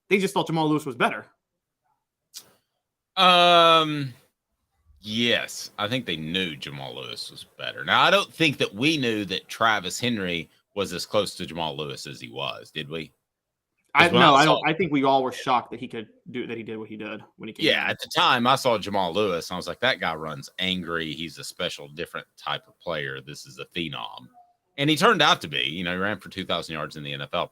They just thought Jamal Lewis was better. Yes, I think they knew Jamal Lewis was better. Now, I don't think that we knew that Travis Henry was as close to Jamal Lewis as he was, did we? I don't. I think we all were shocked that he could do that. He did what he did when he came. Yeah, at the time I saw Jamal Lewis, and I was like, that guy runs angry. He's a special, different type of player. This is a phenom, and he turned out to be. You know, he ran for 2,000 yards in the NFL.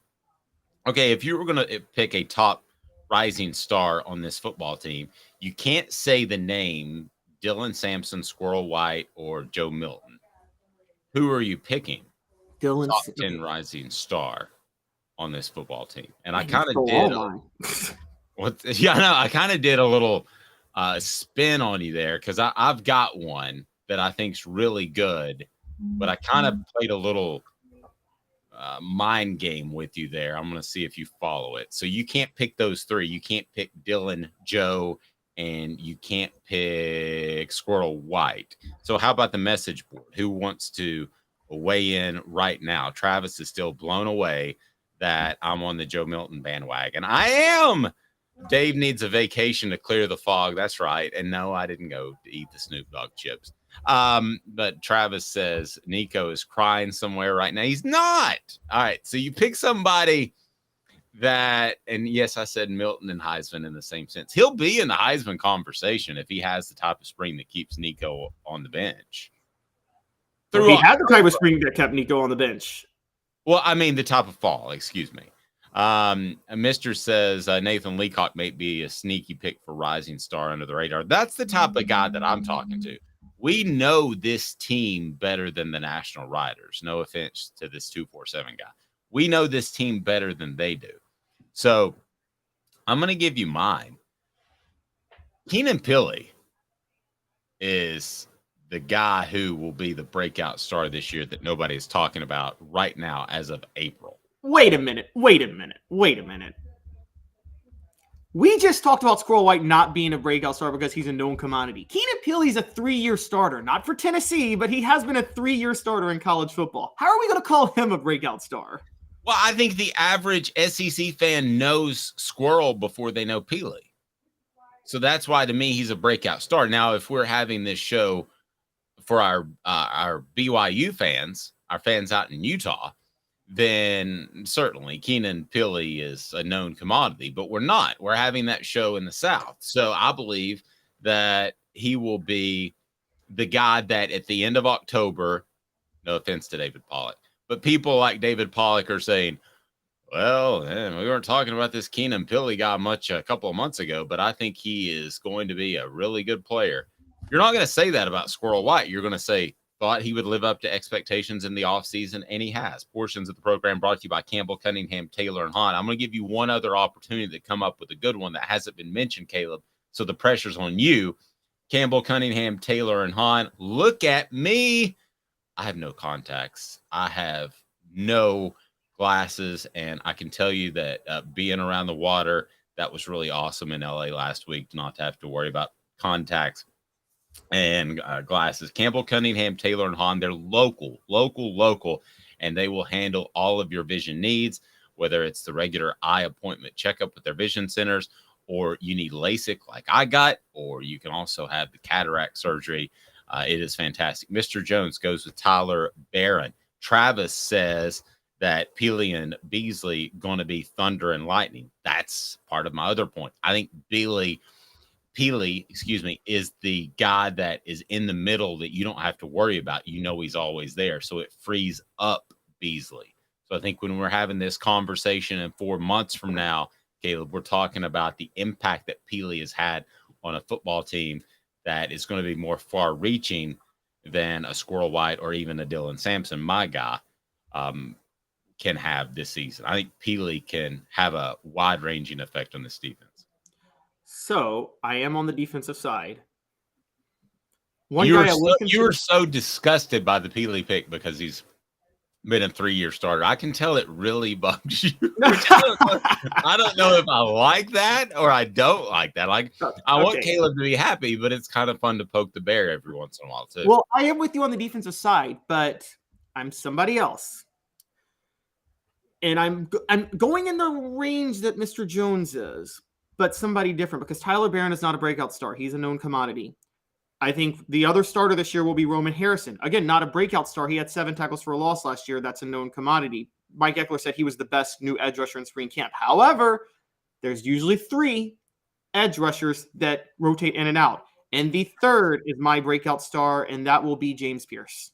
Okay, if you were going to pick a top rising star on this football team, you can't say the name Dylan Sampson, Squirrel White, or Joe Milton. Who are you picking? Dylan top 10 rising star on this football team. And I kind of did. I kind of did a little spin on you there because I've got one that I think's really good, but I kind of played a little mind game with you there. I'm going to see if you follow it. So you can't pick those three. You can't pick Dylan, Joe, and you can't pick Squirrel White. So how about the message board? Who wants to weigh in right now? Travis is still blown away that I'm on the Joe Milton bandwagon. I am. Dave needs a vacation to clear the fog. That's right. And no, I didn't go to eat the Snoop Dogg chips. But Travis says Nico is crying somewhere right now. He's not. All right. So you pick somebody that, and yes, I said Milton and Heisman in the same sense. He'll be in the Heisman conversation if he has the type of spring that keeps Nico on the bench. He had the type of spring that kept Nico on the bench. Well, I mean, the top of fall, excuse me. Mr. says Nathan Leacock may be a sneaky pick for rising star under the radar. That's the type of guy that I'm talking to. We know this team better than the National Riders. No offense to this 247 guy. We know this team better than they do. So I'm going to give you mine. Keenan Pili is the guy who will be the breakout star this year that nobody is talking about right now as of April. Wait a minute. We just talked about Squirrel White not being a breakout star because he's a known commodity. Keenan Pili's a 3-year starter, not for Tennessee, but he has been a 3-year starter in college football. How are we going to call him a breakout star? Well, I think the average SEC fan knows Squirrel before they know Pili. So that's why, to me, he's a breakout star. Now, if we're having this show for our BYU fans, our fans out in Utah, then certainly Keenan Pili is a known commodity, but we're not. We're having that show in the South. So I believe that he will be the guy that at the end of October, no offense to David Pollock, but people like David Pollock are saying, well, man, we weren't talking about this Keenan Pili guy much a couple of months ago, but I think he is going to be a really good player. You're not going to say that about Squirrel White. You're going to say, thought he would live up to expectations in the offseason, and he has. Portions of the program brought to you by Campbell, Cunningham, Taylor, and Hahn. I'm going to give you one other opportunity to come up with a good one that hasn't been mentioned, Caleb, so the pressure's on you. Campbell, Cunningham, Taylor, and Hahn. Look at me. I have no contacts. I have no glasses, and I can tell you that being around the water, that was really awesome in LA last week, not to have to worry about contacts and glasses. Campbell, Cunningham, Taylor, and Hahn, they're local, and they will handle all of your vision needs, whether it's the regular eye appointment checkup with their vision centers, or you need LASIK like I got, or you can also have the cataract surgery. It is fantastic. Mr. Jones goes with Tyler Barron. Travis says that Peely and Beasley going to be thunder and lightning. That's part of my other point. I think Peely, is the guy that is in the middle that you don't have to worry about. You know he's always there, so it frees up Beasley. So I think when we're having this conversation in 4 months from now, Caleb, we're talking about the impact that Peely has had on a football team that is going to be more far-reaching than a Squirrel White or even a Dylan Sampson, my guy, can have this season. I think Peely can have a wide-ranging effect on this defense. So I am on the defensive side. You were so disgusted by the Peely pick because he's been a 3-year starter. I can tell it really bugs you. I don't know if I like that or I don't like that. I want Caleb to be happy, but it's kind of fun to poke the bear every once in a while too. Well, I am with you on the defensive side, but I'm somebody else. And I'm going in the range that Mr. Jones is, but somebody different, because Tyler Barron is not a breakout star. He's a known commodity. I think the other starter this year will be Roman Harrison. Again, not a breakout star. He had 7 tackles for a loss last year. That's a known commodity. Mike Eckler said he was the best new edge rusher in spring camp. However, there's usually 3 edge rushers that rotate in and out. And the third is my breakout star, and that will be James Pierce.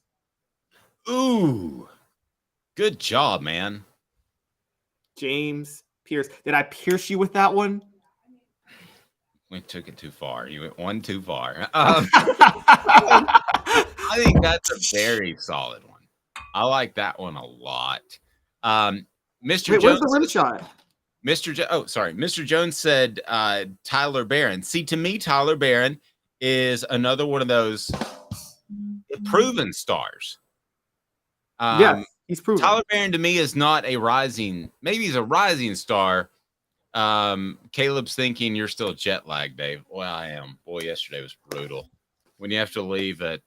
Ooh, good job, man. James Pierce. Did I pierce you with that one? We took it too far. You went one too far. I think that's a very solid one. I like that one a lot. Mr. Wait, Jones, where's the rim shot? Mr. Jones said Tyler Barron. See, to me, Tyler Barron is another one of those proven stars. Yeah, he's proven. Tyler Barron to me is not a rising. Maybe he's a rising star. Caleb's thinking you're still jet lagged, Dave. Well, I am. Boy, yesterday was brutal. When you have to leave at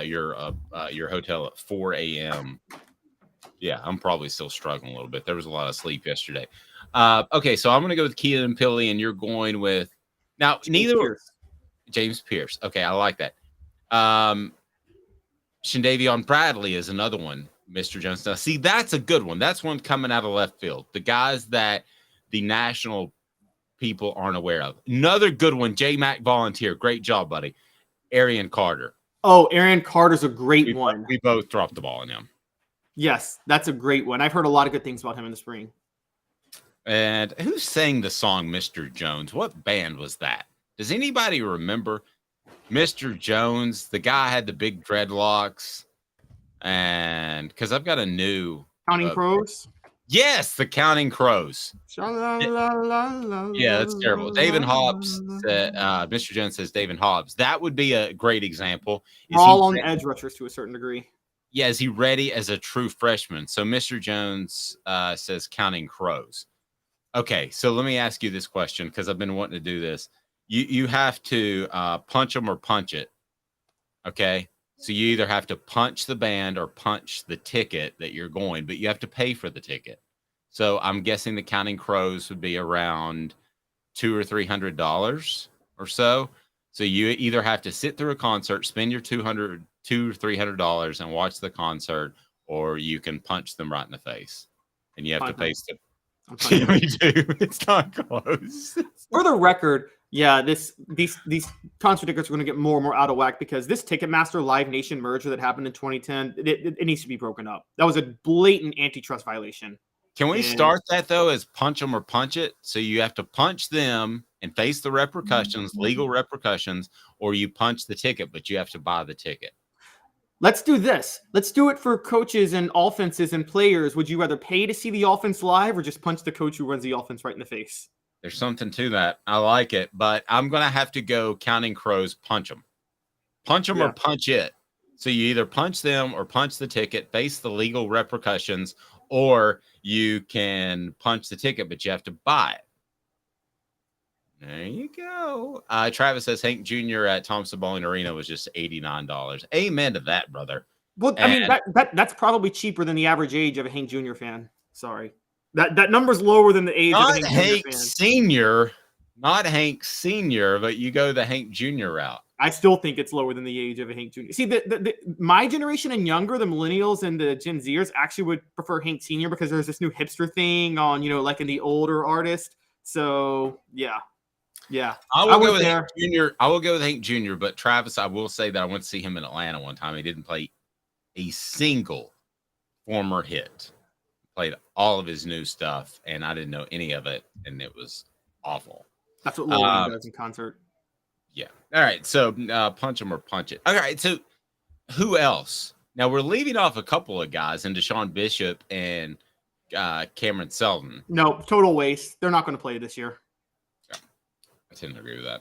your hotel at 4 a.m. Yeah, I'm probably still struggling a little bit. There was a lot of sleep yesterday. Okay, so I'm going to go with Keelan Pilley, and you're going with now James Pierce. Okay, I like that. Shandavion Bradley is another one, Mr. Jones. Now, see, that's a good one. That's one coming out of left field. The guys that the national people aren't aware of. Another good one, J. Mac Volunteer. Great job, buddy. Arian Carter. Oh, Arian Carter's a great one. We both dropped the ball on him. Yes, that's a great one. I've heard a lot of good things about him in the spring. And who sang the song Mr. Jones? What band was that? Does anybody remember? Mr. Jones, the guy had the big dreadlocks. And because I've got a new Counting Crows. Yes, the Counting Crows. Yeah, that's terrible. David Hobbs said, Mr. Jones says David Hobbs. That would be a great example. We're all on edge rushers to a certain degree. Yeah, is he ready as a true freshman? So Mr. Jones says Counting Crows. Okay, so let me ask you this question because I've been wanting to do this. You have to punch them or punch it. Okay, so you either have to punch the band or punch the ticket that you're going, but you have to pay for the ticket. So I'm guessing the Counting Crows would be around $200 or $300 or so. So you either have to sit through a concert, spend your $200 or $300 and watch the concert, or you can punch them right in the face, and you have to pay. Me too. It's not close. For the record, yeah, these concert tickets are going to get more and more out of whack because this Ticketmaster Live Nation merger that happened in 2010, it needs to be broken up. That was a blatant antitrust violation. Can we start that though as punch them or punch it? So you have to punch them and face the repercussions, legal repercussions, or you punch the ticket, but you have to buy the ticket. Let's do this. Let's do it for coaches and offenses and players. Would you rather pay to see the offense live or just punch the coach who runs the offense right in the face? There's something to that. I like it, but I'm going to have to go Counting Crows, punch them. Punch them or punch it. So you either punch them or punch the ticket, face the legal repercussions, or you can punch the ticket, but you have to buy it. There you go. Travis says Hank Jr. at Thompson Bowling Arena was just $89. Amen to that, brother. Well, I mean, that's probably cheaper than the average age of a Hank Jr. fan. Sorry. That number's lower than the age of a Not Hank Hank Jr. fan. Senior, not Hank Senior, but you go the Hank Jr. route. I still think it's lower than the age of a Hank Jr. See, my generation and younger, the millennials and the Gen Zers, actually would prefer Hank Sr. because there's this new hipster thing on, like in the older artist. So yeah. I will go with Hank Jr. I will go with Hank Jr. But Travis, I will say that I went to see him in Atlanta one time. He didn't play a single former hit. Played all of his new stuff, and I didn't know any of it, and it was awful. That's what Lil Wayne does in concert. Yeah. All right. So punch him or punch it. All right. So who else? Now we're leaving off a couple of guys, and Deshaun Bishop and Cameron Selden. No, total waste. They're not going to play this year. I tend to agree with that.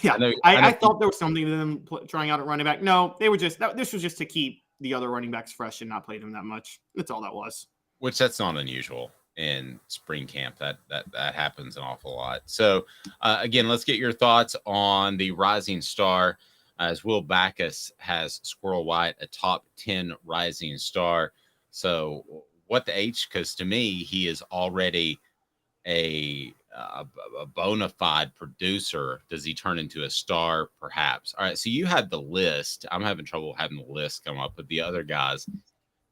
Yeah, I thought there was something to them trying out at running back. No, they were just this was just to keep the other running backs fresh and not play them that much. That's all that was. Which that's not unusual in spring camp. That happens an awful lot. So again, let's get your thoughts on the rising star. As Will Backus has Squirrel White a top 10 rising star. So what the H? Because to me, he is already a bona fide producer. Does he turn into a star? Perhaps. All right. So you had the list. I'm having trouble having the list come up with the other guys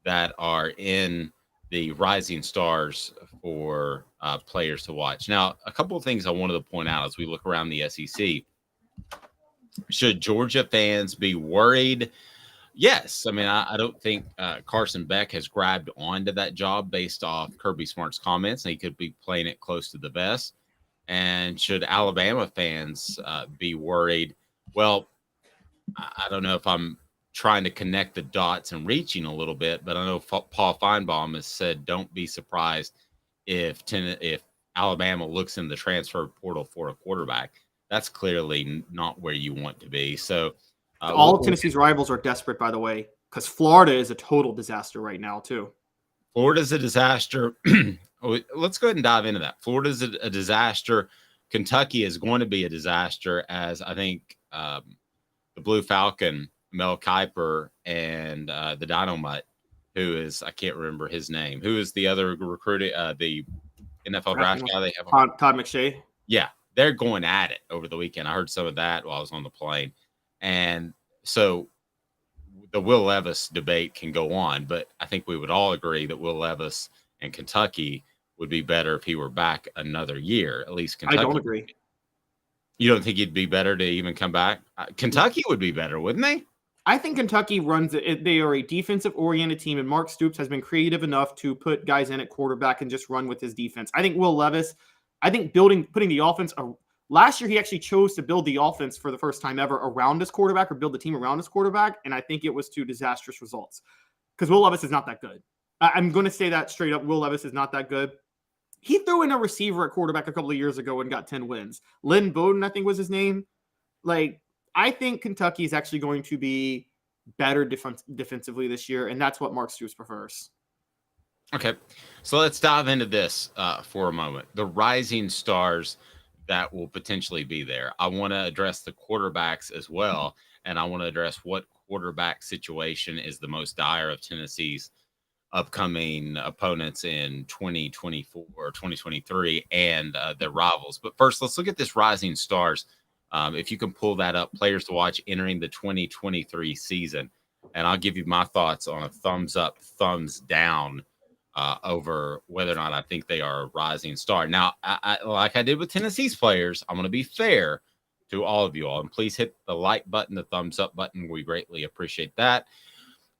that are in the rising stars for players to watch. Now, a couple of things I wanted to point out as we look around the SEC. Should Georgia fans be worried? Yes. I mean, I don't think Carson Beck has grabbed onto that job based off Kirby Smart's comments, and he could be playing it close to the vest. And should Alabama fans be worried? Well, I don't know if I'm trying to connect the dots and reaching a little bit, but I know Paul Feinbaum has said don't be surprised if Alabama looks in the transfer portal for a quarterback. That's clearly not where you want to be. So all of Tennessee's rivals are desperate, by the way, because Florida is a total disaster right now, too. Florida's a disaster. Let's go ahead and dive into that. Florida's a disaster. Kentucky is going to be a disaster, as I think the Blue Falcon, Mel Kiper, and the Dynamite, who is, I can't remember his name, who is the other recruiting, the NFL draft guy they have. Todd McShay. Yeah, they're going at it over the weekend. I heard some of that while I was on the plane. And so the Will Levis debate can go on, but I think we would all agree that Will Levis and Kentucky would be better if he were back another year. At least Kentucky. I don't agree. You don't think he'd be better to even come back? Kentucky would be better, wouldn't they? I think Kentucky runs it. They are a defensive-oriented team, and Mark Stoops has been creative enough to put guys in at quarterback and just run with his defense. I think Will Levis, putting the offense. Last year, he actually chose to build the offense for the first time ever around his quarterback, or build the team around his quarterback, and I think it was to disastrous results because Will Levis is not that good. I'm going to say that straight up. Will Levis is not that good. He threw in a receiver at quarterback a couple of years ago and got 10 wins. Lynn Bowden, I think was his name. I think Kentucky is actually going to be better defensively this year, and that's what Mark Stoops prefers. Okay, so let's dive into this for a moment. The rising stars that will potentially be there. I want to address the quarterbacks as well, and I want to address what quarterback situation is the most dire of Tennessee's upcoming opponents in 2024 or 2023 and their rivals. But first, let's look at this rising stars. If you can pull that up, players to watch entering the 2023 season. And I'll give you my thoughts on a thumbs up, thumbs down over whether or not I think they are a rising star. Now, I like I did with Tennessee's players, I'm going to be fair to all of you all. And please hit the like button, the thumbs up button. We greatly appreciate that.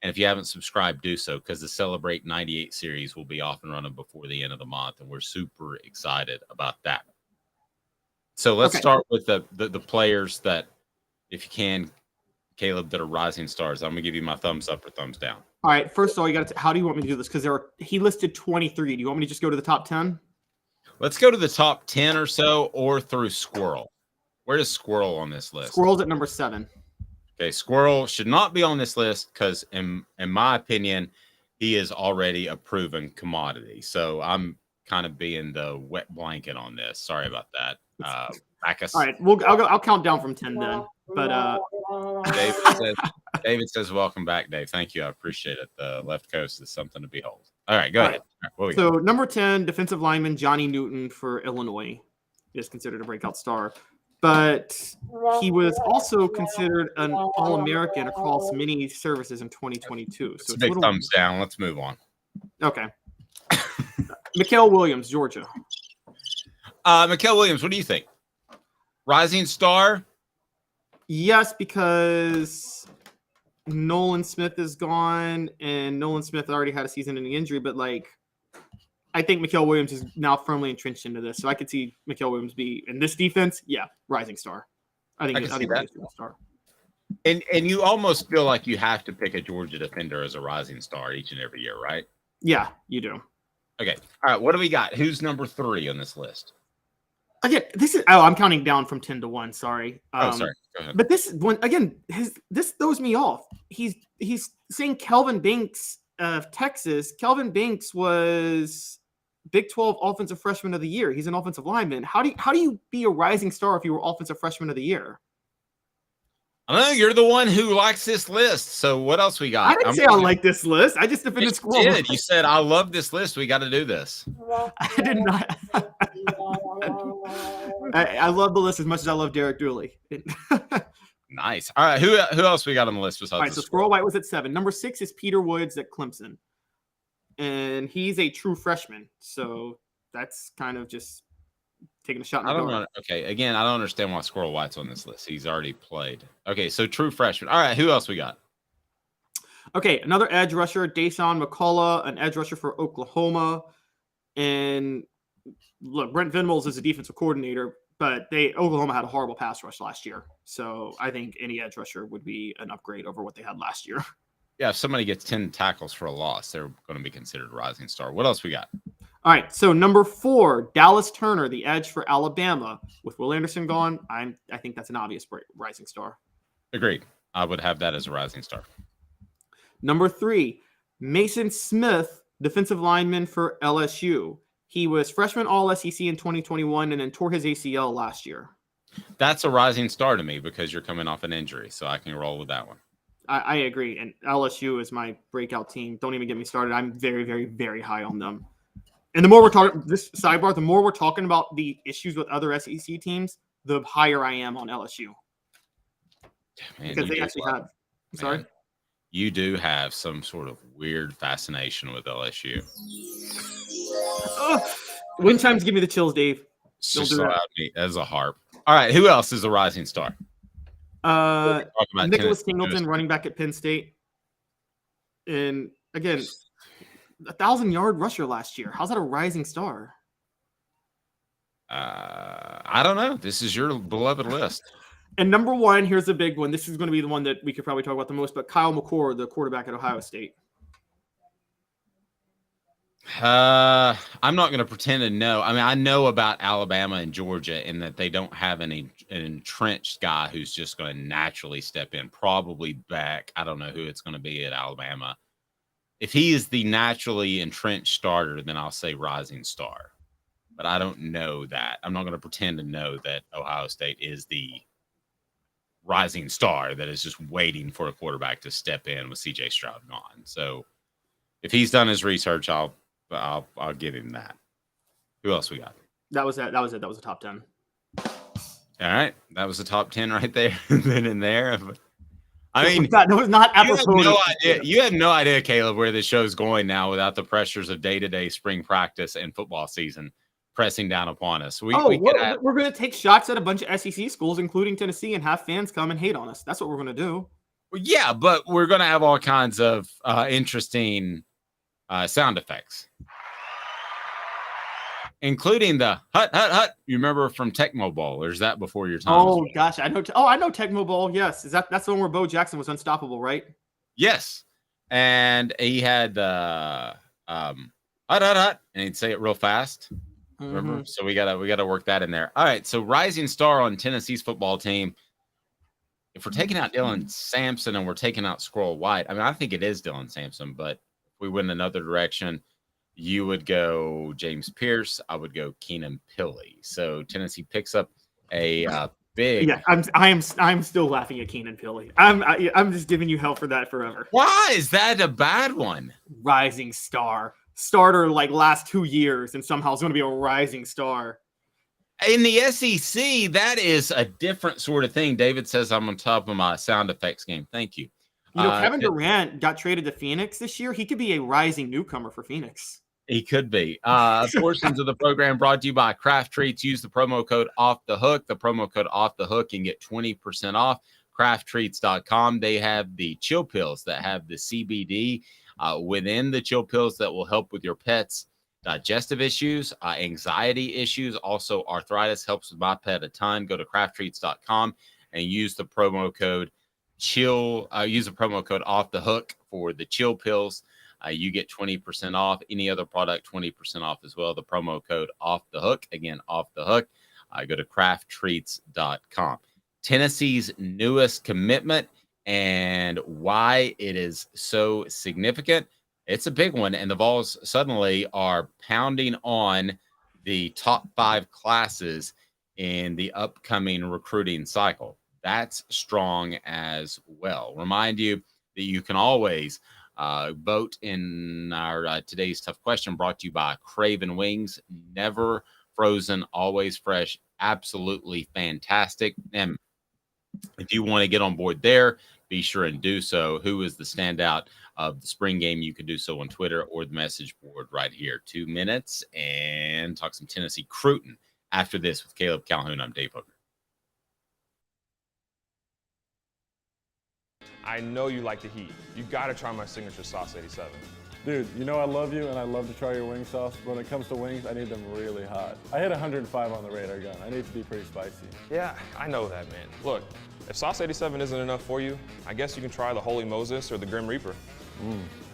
And if you haven't subscribed, do so, because the Celebrate 98 series will be off and running before the end of the month. And we're super excited about that. So let's start with the players that, if you can, Caleb, that are rising stars. I'm going to give you my thumbs up or thumbs down. All right. First of all, how do you want me to do this? Because he listed 23. Do you want me to just go to the top 10? Let's go to the top 10 or so, or through Squirrel. Where is Squirrel on this list? Squirrel's at number 7. Okay, Squirrel should not be on this list because, in my opinion, he is already a proven commodity. So I'm kind of being the wet blanket on this. Sorry about that. back us. All right, I'll count down from 10 then. But David says, "Welcome back, Dave. Thank you. I appreciate it. The left coast is something to behold." All right, go ahead. All right, so number 10, defensive lineman Johnny Newton for Illinois is considered a breakout star, but he was also considered an All-American across many services in 2022. So it's a big thumbs down. Let's move on. Okay. Mikael Williams, Georgia. Mikael Williams, what do you think? Rising star? Yes, because Nolan Smith is gone, and Nolan Smith already had a season-ending injury. But I think Mikael Williams is now firmly entrenched into this, so I could see Mikael Williams be in this defense. Yeah, rising star. I think he's a star. And you almost feel like you have to pick a Georgia defender as a rising star each and every year, right? Yeah, you do. Okay. All right. What do we got? Who's number 3 on this list? Again, I'm counting down from 10 to 1. Sorry. Sorry. Go ahead. But this one again, this throws me off. He's saying Kelvin Banks of Texas. Kelvin Banks was Big 12 Offensive Freshman of the Year. He's an offensive lineman. How do you be a rising star if you were Offensive Freshman of the Year? I don't know. You're the one who likes this list. So what else we got? I didn't say I like this list. I just defended Squirrel White. You said I love this list. We got to do this. I did not. I love the list as much as I love Derek Dooley. Nice. All right. Who else we got on the list besides? All right. So Squirrel White was at 7. Number 6 is Peter Woods at Clemson, and he's a true freshman. So that's kind of just taking a shot in the dark. Okay. Again, I don't understand why Squirrel White's on this list. He's already played. Okay. So true freshman. All right. Who else we got? Okay. Another edge rusher, Dason McCullough, an edge rusher for Oklahoma. And look, Brent Venables is a defensive coordinator, but Oklahoma had a horrible pass rush last year. So I think any edge rusher would be an upgrade over what they had last year. Yeah. If somebody gets 10 tackles for a loss, they're going to be considered a rising star. What else we got? All right, so number 4, Dallas Turner, the edge for Alabama. With Will Anderson gone, I think that's an obvious rising star. Agreed. I would have that as a rising star. Number 3, Mason Smith, defensive lineman for LSU. He was freshman All-SEC in 2021 and then tore his ACL last year. That's a rising star to me because you're coming off an injury, so I can roll with that one. I agree, and LSU is my breakout team. Don't even get me started. I'm very, very, very high on them. And the more we're talking this sidebar, the more we're talking about the issues with other SEC teams, the higher I am on LSU. Man, because they actually have. Sorry? Man, you do have some sort of weird fascination with LSU. Wind chimes give me the chills, Dave. Don't do that. Me as a harp. All right, who else is a rising star? Nicholas Singleton, running back at Penn State. And again, 1,000-yard rusher last year. How's that a rising star? I don't know. This is your beloved list. And number 1, here's a big one. This is going to be the one that we could probably talk about the most, but Kyle McCord, the quarterback at Ohio State. I'm not going to pretend to know. I mean, I know about Alabama and Georgia in that they don't have an entrenched guy who's just going to naturally step in, probably back. I don't know who it's going to be at Alabama. If he is the naturally entrenched starter, then I'll say rising star. But I don't know that. I'm not going to pretend to know that Ohio State is the rising star that is just waiting for a quarterback to step in with C.J. Stroud gone. So if he's done his research, I'll give him that. Who else we got? That was it. That was the top 10. All right. That was the top 10 right there. Then in there. I mean, that was not apropos. You have no idea, Caleb, where this show's going now without the pressures of day-to-day spring practice and football season pressing down upon us. We're going to take shots at a bunch of SEC schools, including Tennessee, and have fans come and hate on us. That's what we're going to do. Well, yeah, but we're going to have all kinds of interesting sound effects, including the hut, hut, hut. You remember from Tecmo Bowl, or is that before your time? Oh, gosh. I know. I know Tecmo Bowl. Yes. That's the one where Bo Jackson was unstoppable, right? Yes. And he had hut, hut, hut, and he'd say it real fast. Remember? Mm-hmm. So we gotta work that in there. All right. So rising star on Tennessee's football team. If we're taking out Dylan Sampson and we're taking out Squirrel White, I mean, I think it is Dylan Sampson, but if we went another direction, You would go James Pierce. I would go Keenan Pilley. So Tennessee picks up a big. Yeah, I'm still laughing at Keenan Pilley. I'm just giving you hell for that forever. Why is that a bad one? Rising star. Starter like last 2 years, and somehow it's going to be a rising star. In the SEC, that is a different sort of thing. David says I'm on top of my sound effects game. Thank you. You know, Kevin Durant got traded to Phoenix this year. He could be a rising newcomer for Phoenix. He could be. Portions of the program brought to you by Craft Treats. Use the promo code Off the Hook. The promo code Off the Hook and get 20% off. CraftTreats.com. They have the chill pills that have the CBD within the chill pills that will help with your pets' digestive issues, anxiety issues, also arthritis. Helps with my pet a ton. Go to CraftTreats.com and use the promo code chill. Use the promo code Off the Hook for the chill pills. You get 20% off. Any other product, 20% off as well. The promo code Off the Hook. Again, Off the Hook. Go to crafttreats.com. Tennessee's newest commitment and why it is so significant. It's a big one. And the Vols suddenly are pounding on the top 5 classes in the upcoming recruiting cycle. That's strong as well. Remind you that you can always vote in our today's tough question, brought to you by Craven Wings. Never frozen, always fresh, absolutely fantastic. And if you want to get on board there, be sure and do so. Who is the standout of the spring game? You can do so on Twitter or the message board right here. 2 minutes and talk some Tennessee Cruton after this with Caleb Calhoun. I'm Dave Hooker. I know you like the heat. You got to try my signature sauce 87. Dude, you know I love you and I love to try your wing sauce. But when it comes to wings, I need them really hot. I hit 105 on the radar gun. I need to be pretty spicy. Yeah, I know that, man. Look, if sauce 87 isn't enough for you, I guess you can try the Holy Moses or the Grim Reaper.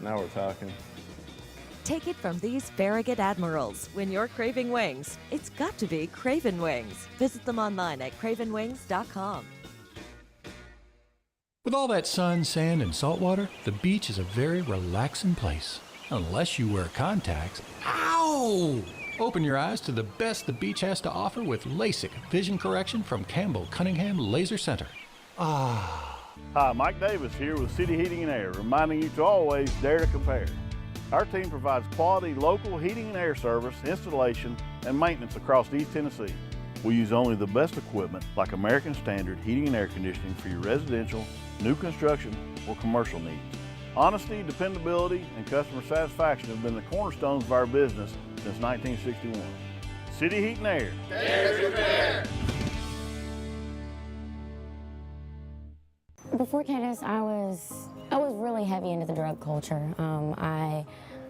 Now we're talking. Take it from these Farragut admirals. When you're craving wings, it's got to be Craven Wings. Visit them online at cravenwings.com. With all that sun, sand, and salt water, the beach is a very relaxing place. Unless you wear contacts. Ow! Open your eyes to the best the beach has to offer with LASIK vision correction from Campbell Cunningham Laser Center. Hi, Mike Davis here with City Heating and Air, reminding you to always dare to compare. Our team provides quality local heating and air service, installation, and maintenance across East Tennessee. We use only the best equipment like American Standard heating and air conditioning for your residential, new construction, or commercial needs. Honesty, dependability, and customer satisfaction have been the cornerstones of our business since 1961. City Heat and Air. Dare to compare. Before Cadis, I was really heavy into the drug culture. I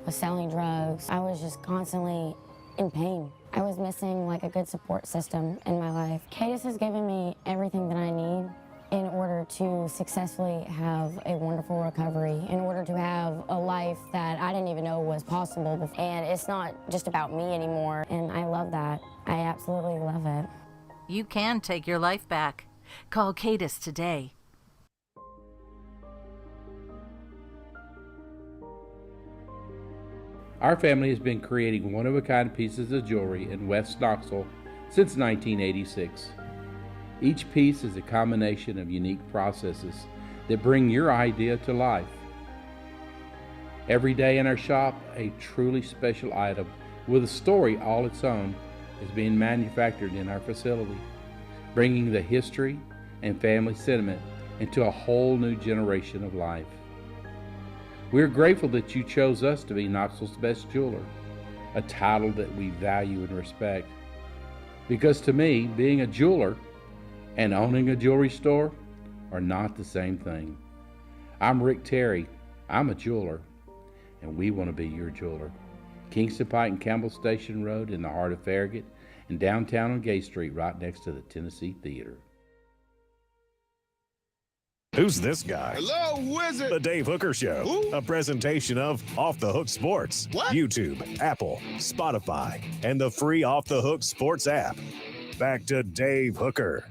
was selling drugs. I was just constantly in pain. I was missing like a good support system in my life. Cadis has given me everything that I need in order to successfully have a wonderful recovery, in order to have a life that I didn't even know was possible. And it's not just about me anymore, and I love that. I absolutely love it. You can take your life back. Call Cadis today. Our family has been creating one-of-a-kind pieces of jewelry in West Knoxville since 1986. Each piece is a combination of unique processes that bring your idea to life. Every day in our shop, a truly special item with a story all its own is being manufactured in our facility, bringing the history and family sentiment into a whole new generation of life. We're grateful that you chose us to be Knoxville's best jeweler, a title that we value and respect. Because to me, being a jeweler and owning a jewelry store are not the same thing. I'm Rick Terry. I'm a jeweler, and we want to be your jeweler. Kingston Pike and Campbell Station Road in the heart of Farragut, and downtown on Gay Street right next to the Tennessee Theater. Who's this guy? Hello, wizard. The Dave Hooker Show, Who? a presentation of Off the Hook Sports, What? YouTube, Apple, Spotify, and the free Off the Hook Sports app. Back to Dave Hooker.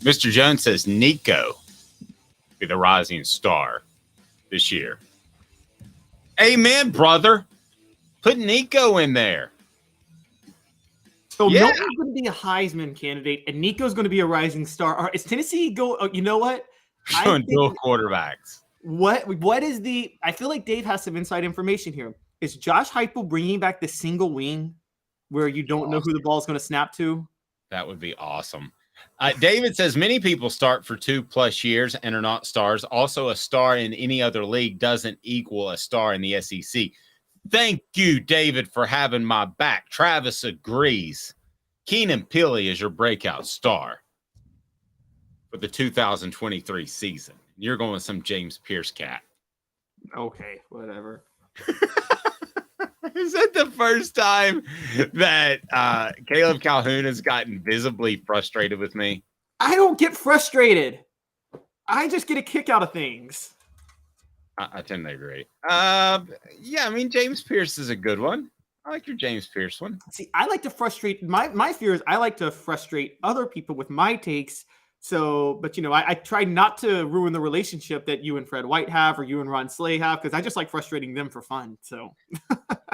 Mr. Jones says Nico be the rising star this year. Amen, brother. Put Nico in there. So Yeah. Milton's going to be a Heisman candidate, and Nico's going to be a rising star. All right, is Tennessee go? Oh, you know what? Showing dual quarterbacks. What is the? I feel like Dave has some inside information here. Is Josh Heupel bringing back the single wing, where you don't know who the ball is going to snap to? That would be awesome. David says many people start for 2+ years and are not stars. Also, a star in any other league doesn't equal a star in the SEC. Thank you, David, for having my back. Travis agrees. Keenan Pili is your breakout star for the 2023 season. You're going with some James Pierce cat. Okay, whatever. Is that the first time that Caleb Calhoun has gotten visibly frustrated with me? I don't get frustrated. I just get a kick out of things. I tend to agree. Yeah, I mean, James Pierce is a good one. I like your James Pierce one. See, I like to frustrate my fear is I like to frustrate other people with my takes. So, but I try not to ruin the relationship that you and Fred White have or you and Ron Slay have, because I just like frustrating them for fun. So,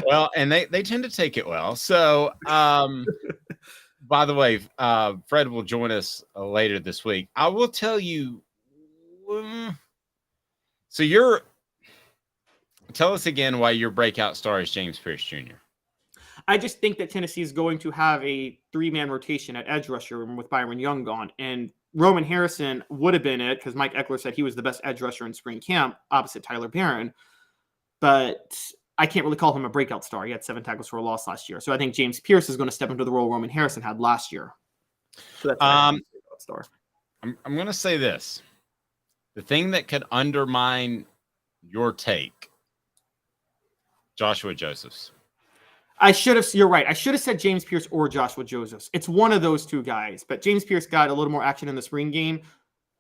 well, and they tend to take it well. So, by the way, Fred will join us later this week. I will tell you. So tell us again why your breakout star is James Pierce Jr. I just think that Tennessee is going to have a 3-man rotation at edge rusher with Byron Young gone. And Roman Harrison would have been it because Mike Eckler said he was the best edge rusher in spring camp opposite Tyler Barron. But I can't really call him a breakout star. He had 7 tackles for a loss last year. So I think James Pierce is going to step into the role Roman Harrison had last year. So that's a breakout star. I'm going to say this. The thing that could undermine your take, Joshua Josephs. You're right. I should have said James Pierce or Joshua Josephs. It's one of those two guys, but James Pierce got a little more action in the spring game.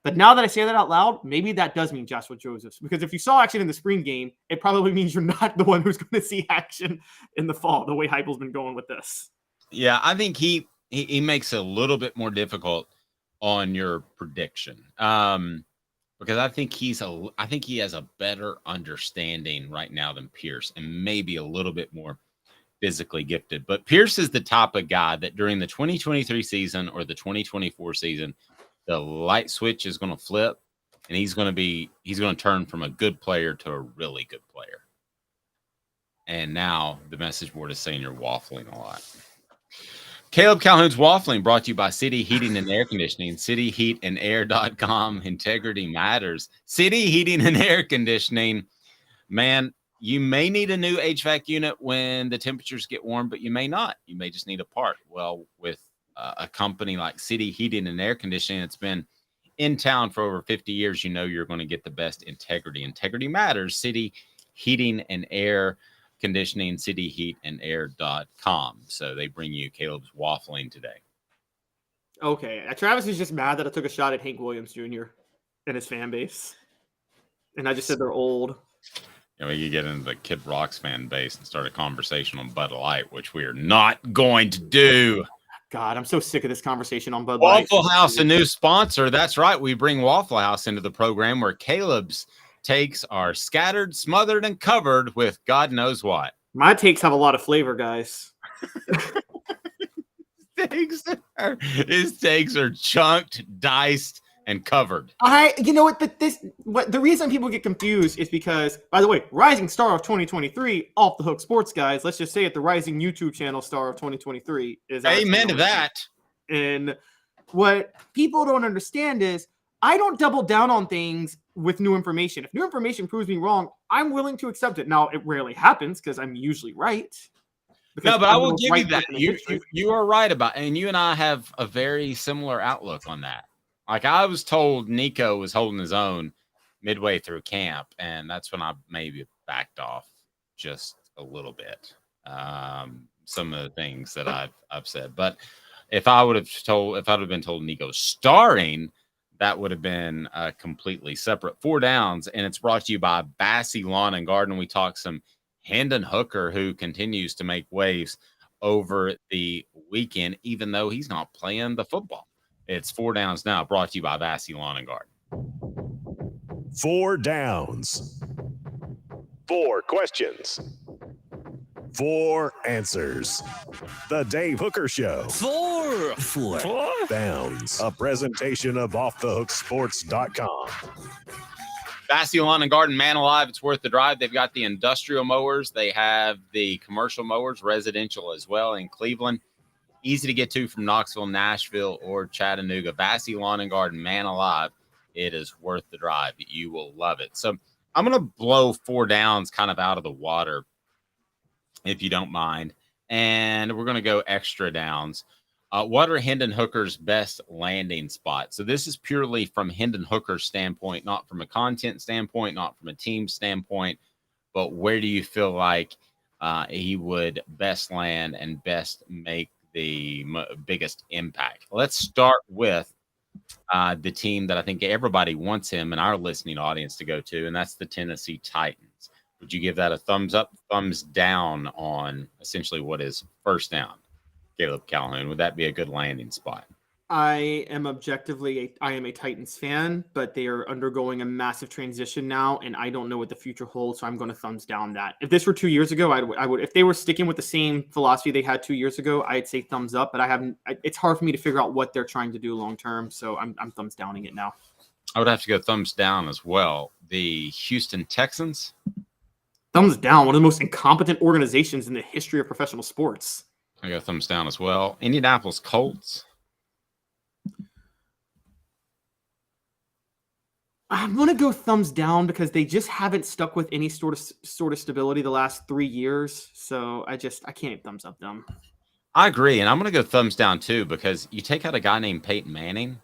But now that I say that out loud, maybe that does mean Joshua Josephs, because if you saw action in the spring game, it probably means you're not the one who's going to see action in the fall, the way Heupel's been going with this. Yeah, I think he makes it a little bit more difficult on your prediction. Because I think he has a better understanding right now than Pierce, and maybe a little bit more physically gifted. But Pierce is the type of guy that during the 2023 season or the 2024 season, the light switch is going to flip, and he's going to turn from a good player to a really good player. And now the message board is saying you're waffling a lot. Caleb Calhoun's waffling brought to you by City Heating and Air Conditioning, cityheatandair.com. Integrity matters. City Heating and Air Conditioning, man, you may need a new HVAC unit when the temperatures get warm, but you may not. You may just need a part. Well, with a company like City Heating and Air Conditioning, it's been in town for over 50 years, you're going to get the best integrity. Integrity matters. City Heating and Air Conditioning, cityheatandair.com. So they bring you Caleb's waffling today. Okay. Travis is just mad that I took a shot at Hank Williams Jr. and his fan base. And I just said they're old. We could get into the Kid Rock's fan base and start a conversation on Bud Light, which we are not going to do. God, I'm so sick of this conversation on Bud Light. Waffle House, a new sponsor. That's right. We bring Waffle House into the program where Caleb's takes are scattered, smothered, and covered with God knows what. My takes have a lot of flavor, guys. His takes are chunked, diced, and covered. The reason people get confused is because, by the way, rising star of 2023, Off the Hook Sports guys. Let's just say it, the rising YouTube channel star of 2023 is. Amen to that. And what people don't understand is I don't double down on things with new information. If new information proves me wrong, I'm willing to accept it. Now, it rarely happens because I'm usually right. No, but I will give you that. You are right about, and you and I have a very similar outlook on that. Like, I was told Nico was holding his own midway through camp, and that's when I maybe backed off just a little bit. Some of the things that I've said, but if I'd have been told Nico's starring, that would have been completely separate. 4 downs, and it's brought to you by Bassey Lawn and Garden. We talked some Hendon Hooker, who continues to make waves over the weekend, even though he's not playing the football. It's 4 downs now, brought to you by Bassey Lawn and Garden. 4 downs. 4 questions. 4 answers. The Dave Hooker Show. 4 Downs. A presentation of offthehooksports.com. Vassy Lawn and Garden, Man Alive, it's worth the drive. They've got the industrial mowers. They have the commercial mowers, residential as well in Cleveland. Easy to get to from Knoxville, Nashville, or Chattanooga. Vassy Lawn and Garden, Man Alive. It is worth the drive. You will love it. So I'm going to blow 4 downs kind of out of the water, if you don't mind. And we're going to go extra downs. What are Hendon Hooker's best landing spots? So this is purely from Hendon Hooker's standpoint, not from a content standpoint, not from a team standpoint, but where do you feel like he would best land and best make the biggest impact? Let's start with the team that I think everybody wants him and our listening audience to go to, and that's the Tennessee Titans. Would you give that a thumbs up, thumbs down on essentially what is first down? Caleb Calhoun, would that be a good landing spot? I am a Titans fan, but they are undergoing a massive transition now, and I don't know what the future holds, so I'm going to thumbs down that. If this were 2 years ago, I would. If they were sticking with the same philosophy they had 2 years ago, I'd say thumbs up. But it's hard for me to figure out what they're trying to do long term, so I'm thumbs downing it now. I would have to go thumbs down as well. The Houston Texans. Thumbs down. One of the most incompetent organizations in the history of professional sports. I go thumbs down as well. Indianapolis Colts. I'm going to go thumbs down because they just haven't stuck with any sort of stability the last 3 years. So I can't thumbs up them. I agree. And I'm going to go thumbs down too, because you take out a guy named Peyton Manning,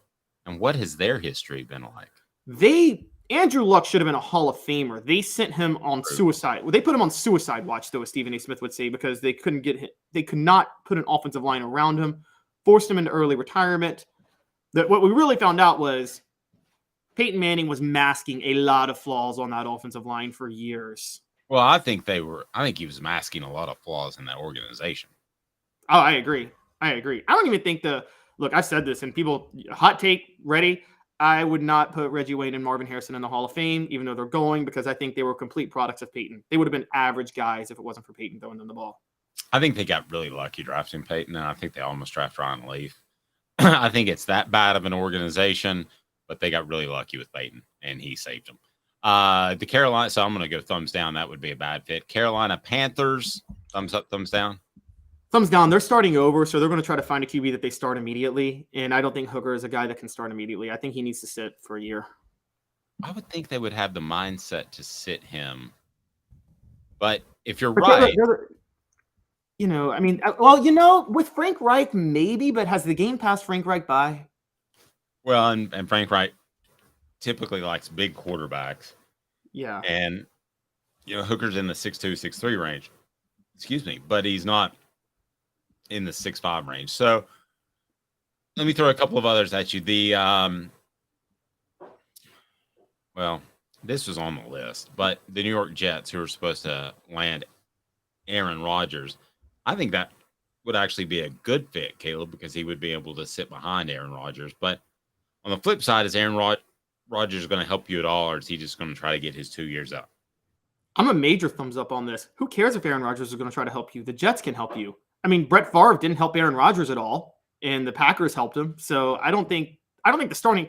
and what has their history been like? Andrew Luck should have been a Hall of Famer. They sent him on suicide. Well, they put him on suicide watch, though, as Stephen A. Smith would say, because they couldn't get him. They could not put an offensive line around him, forced him into early retirement. What we really found out was Peyton Manning was masking a lot of flaws on that offensive line for years. Well, I think he was masking a lot of flaws in that organization. Oh, I agree. I don't even think look, I've said this, and people, hot take, ready. I would not put Reggie Wayne and Marvin Harrison in the Hall of Fame, even though they're going, because I think they were complete products of Peyton. They would have been average guys if it wasn't for Peyton throwing them the ball. I think they got really lucky drafting Peyton, and I think they almost drafted Ryan Leaf. I think it's that bad of an organization, but they got really lucky with Peyton, and he saved them. The Carolina, so I'm going to go thumbs down. That would be a bad fit. Carolina Panthers, thumbs up, thumbs down. Thumbs down. They're starting over, so they're going to try to find a QB that they start immediately. And I don't think Hooker is a guy that can start immediately. I think he needs to sit for a year. I would think they would have the mindset to sit him. But if you're right. With Frank Reich, maybe, but has the game passed Frank Reich by? Well, and Frank Reich typically likes big quarterbacks. Yeah. And, Hooker's in the 6'2", 6'3" range. Excuse me, but he's not in the 6'5" range. So let me throw a couple of others at you. This was on the list, but the New York Jets, who are supposed to land Aaron Rodgers, I think that would actually be a good fit, Caleb, because he would be able to sit behind Aaron Rodgers. But on the flip side, is Aaron Rodgers going to help you at all, or is he just going to try to get his 2 years up? I'm a major thumbs up on this. Who cares if Aaron Rodgers is going to try to help you? The Jets can help you. I mean, Brett Favre didn't help Aaron Rodgers at all, and the Packers helped him. So I don't think the starting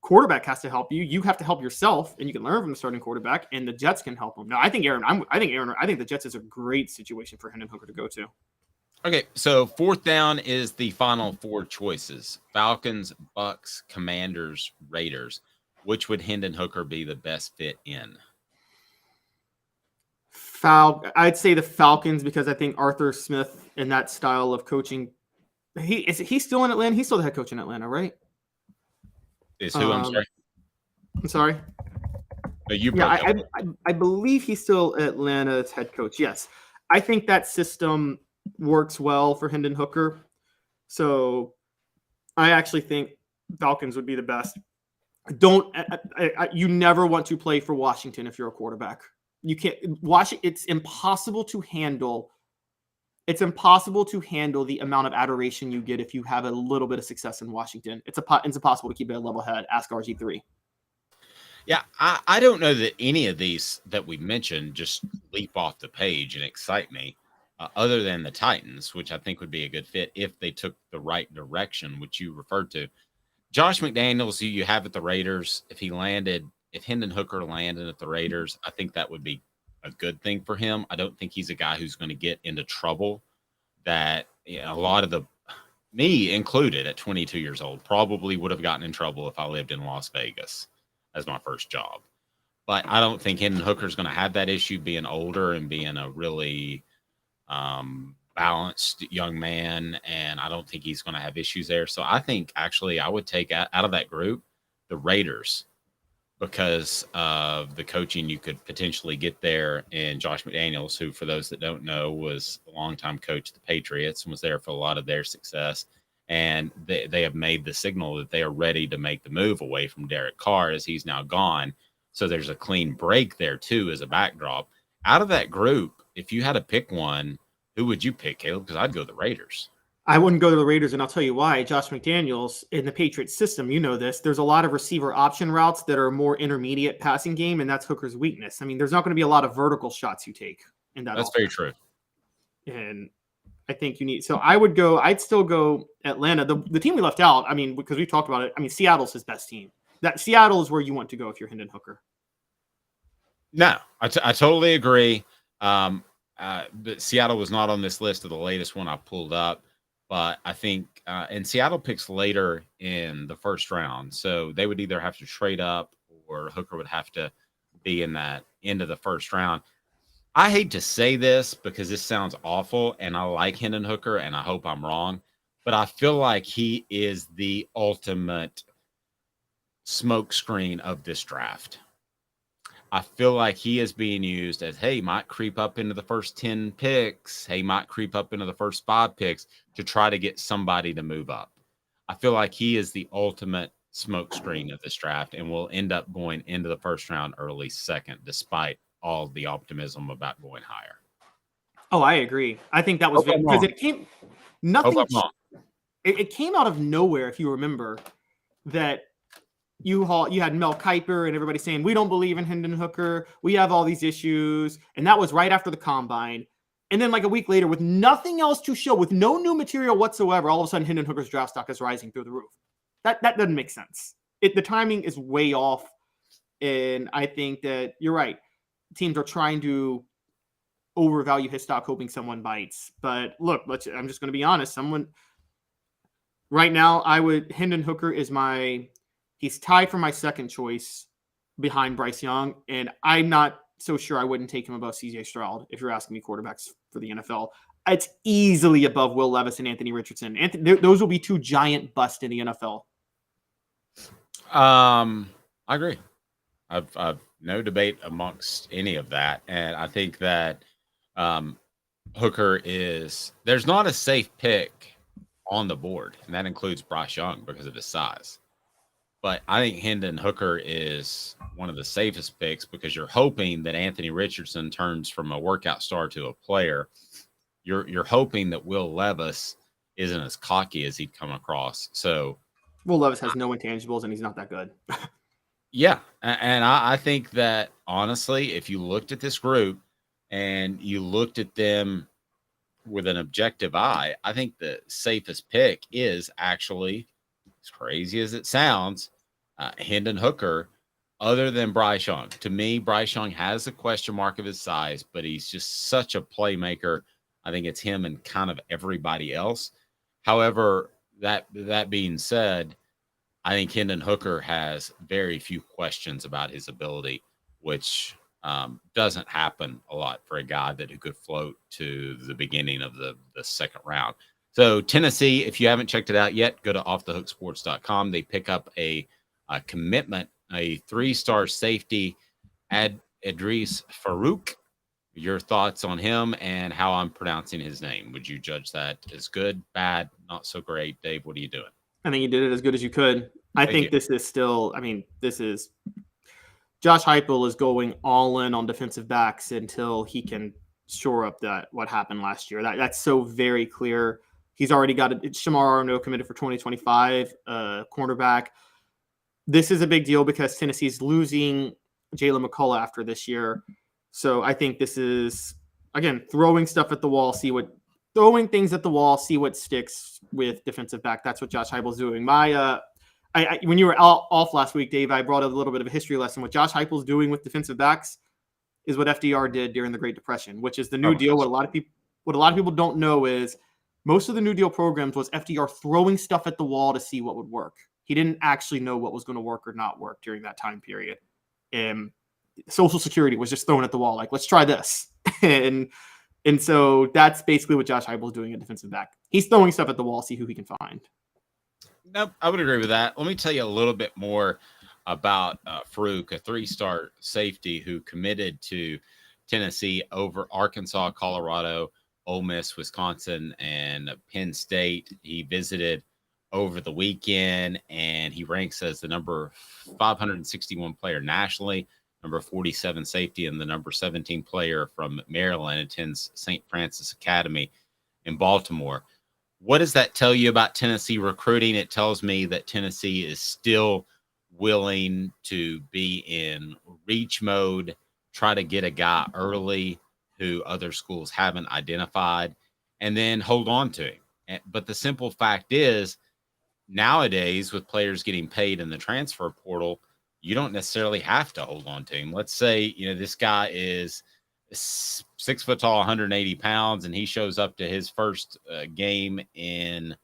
quarterback has to help you. You have to help yourself, and you can learn from the starting quarterback, and the Jets can help him. No, I think the Jets is a great situation for Hendon Hooker to go to. Okay, so fourth down is the final 4 choices: Falcons, Bucks, Commanders, Raiders. Which would Hendon Hooker be the best fit in? I'd say the Falcons, because I think Arthur Smith in that style of coaching. He's still in Atlanta. He's still the head coach in Atlanta, right? Is who? I'm sorry. I'm sorry. I believe he's still Atlanta's head coach. Yes, I think that system works well for Hendon Hooker. So I actually think Falcons would be the best. You never want to play for Washington if you're a quarterback. You can't watch it. It's impossible to handle. It's impossible to handle the amount of adoration you get if you have a little bit of success in Washington. It's impossible to keep it a level head. Ask RG3. Yeah, I don't know that any of these that we mentioned just leap off the page and excite me. other than the Titans, which I think would be a good fit if they took the right direction, which you referred to. Josh McDaniels, who you have at the Raiders, if Hendon Hooker landed at the Raiders, I think that would be a good thing for him. I don't think he's a guy who's going to get into trouble that a lot of me included at 22 years old, probably would have gotten in trouble if I lived in Las Vegas as my first job. But I don't think Hendon Hooker is going to have that issue being older and being a really balanced young man. And I don't think he's going to have issues there. So I think actually I would take out of that group the Raiders because of the coaching you could potentially get there. And Josh McDaniels, who, for those that don't know, was a longtime coach of the Patriots and was there for a lot of their success. And they have made the signal that they are ready to make the move away from Derek Carr as he's now gone. So there's a clean break there, too, as a backdrop. Out of that group, if you had to pick one, who would you pick, Caleb? Because I'd go the Raiders. I wouldn't go to the Raiders, and I'll tell you why. Josh McDaniels, in the Patriots system, you know this, there's a lot of receiver option routes that are more intermediate passing game, and that's Hooker's weakness. I mean, there's not going to be a lot of vertical shots you take in that. That's very true. And I think you need – so I'd still go Atlanta. The team we left out, I mean, because we talked about it, I mean, Seattle's his best team. That Seattle is where you want to go if you're Hendon Hooker. No, I totally agree. But Seattle was not on this list of the latest one I pulled up. But I think and Seattle picks later in the first round. So they would either have to trade up or Hooker would have to be in that end of the first round. I hate to say this because this sounds awful, and I like Hendon Hooker, and I hope I'm wrong. But I feel like he is the ultimate smokescreen of this draft. I feel like he is being used as, hey, might creep up into the first 10 picks. Hey, might creep up into the first 5 picks to try to get somebody to move up. I feel like he is the ultimate smokescreen of this draft and will end up going into the first round early second, despite all the optimism about going higher. Oh, I agree. I think that was because it came nothing. It came out of nowhere, if you remember, that you had Mel Kiper and everybody saying, we don't believe in Hendon Hooker. We have all these issues. And that was right after the combine. And then like a week later, with nothing else to show, with no new material whatsoever, all of a sudden Hendon Hooker's draft stock is rising through the roof. That doesn't make sense. The timing is way off. And I think that you're right. Teams are trying to overvalue his stock, hoping someone bites. But look, I'm just going to be honest. Right now, Hendon Hooker is he's tied for my second choice behind Bryce Young, and I'm not so sure I wouldn't take him above CJ Stroud if you're asking me quarterbacks for the NFL. It's easily above Will Levis and Anthony Richardson. Those will be 2 giant busts in the NFL. I agree. I've no debate amongst any of that, and I think that Hooker there's not a safe pick on the board, and that includes Bryce Young because of his size. But I think Hendon Hooker is one of the safest picks because you're hoping that Anthony Richardson turns from a workout star to a player. You're hoping that Will Levis isn't as cocky as he'd come across. So Will Levis has no intangibles, and he's not that good. Yeah, and I think that, honestly, if you looked at this group and you looked at them with an objective eye, I think the safest pick is actually, as crazy as it sounds, Hendon Hooker, other than Bryce Young. To me, Bryce Young has a question mark of his size, but he's just such a playmaker. I think it's him and kind of everybody else. However, that being said, I think Hendon Hooker has very few questions about his ability, which doesn't happen a lot for a guy who could float to the beginning of the second round. So Tennessee, if you haven't checked it out yet, go to offthehooksports.com. They pick up a commitment, a 3-star safety, Idris Farouk. Your thoughts on him and how I'm pronouncing his name? Would you judge that as good, bad, not so great? Dave, what are you doing? I think you did it as good as you could. I think this is still, Josh Heupel is going all in on defensive backs until he can shore up what happened last year. That's so very clear. He's already got Shamar Arno committed for 2025, cornerback. This is a big deal because Tennessee's losing Jalen McCullough after this year. So I think this is again, throwing things at the wall, see what sticks with defensive back. That's what Josh Heupel's doing. When you were off last week, Dave, I brought a little bit of a history lesson. What Josh Heupel's doing with defensive backs is what FDR did during the Great Depression, which is the New Deal. What a lot of people don't know is most of the New Deal programs was FDR throwing stuff at the wall to see what would work. He didn't actually know what was going to work or not work during that time period. And Social Security was just thrown at the wall, like, let's try this. and so that's basically what Josh Heupel is doing at defensive back. He's throwing stuff at the wall, see who he can find. Nope, I would agree with that. Let me tell you a little bit more about Farouk, a 3-star safety who committed to Tennessee over Arkansas, Colorado, Ole Miss, Wisconsin, and Penn State. He visited over the weekend, and he ranks as the number 561 player nationally, number 47 safety, and the number 17 player from Maryland, attends St. Francis Academy in Baltimore. What does that tell you about Tennessee recruiting? It tells me that Tennessee is still willing to be in reach mode, try to get a guy early who other schools haven't identified, and then hold on to him. But the simple fact is, nowadays, with players getting paid in the transfer portal, you don't necessarily have to hold on to him. Let's say, this guy is 6 foot tall, 180 pounds, and he shows up to his first game in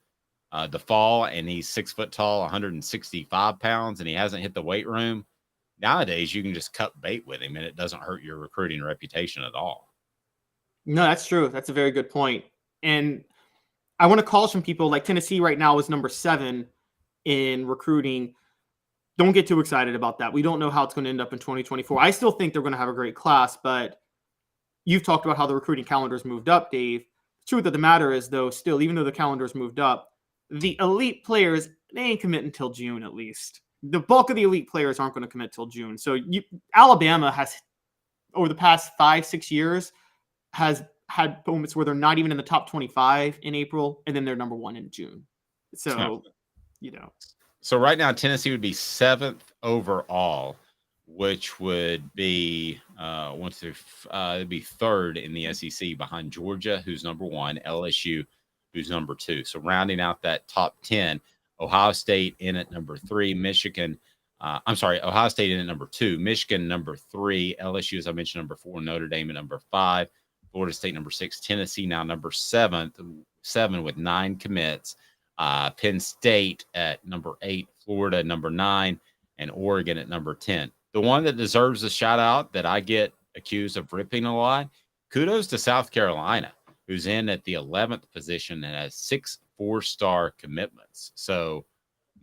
the fall, and he's 6 foot tall, 165 pounds, and he hasn't hit the weight room. Nowadays, you can just cut bait with him, and it doesn't hurt your recruiting reputation at all. No, that's true. That's a very good point. And I want to call some people, like Tennessee right now is number 7 in recruiting. Don't get too excited about that. We don't know how it's going to end up in 2024. I still think they're going to have a great class, but you've talked about how the recruiting calendar's moved up, Dave. The truth of the matter is, though, still, even though the calendar's moved up, the elite players, they ain't commit until June at least. The bulk of the elite players aren't going to commit till June. So Alabama has, over the past 5-6 years, has had moments where they're not even in the top 25 in April, and then they're number 1 in June. So, So right now, Tennessee would be 7th overall, which would be it'd be 3rd in the SEC behind Georgia, who's number 1, LSU, who's number 2. So rounding out that top 10, Ohio State in at number 3, Ohio State in at number 2, Michigan number 3, LSU, as I mentioned, number 4, Notre Dame at number 5, Florida State number 6, Tennessee now number 7 with 9 commits, Penn State at number 8, Florida number 9, and Oregon at number 10. The one that deserves a shout out that I get accused of ripping a lot, kudos to South Carolina, who's in at the 11th position and has 6 4-star commitments. So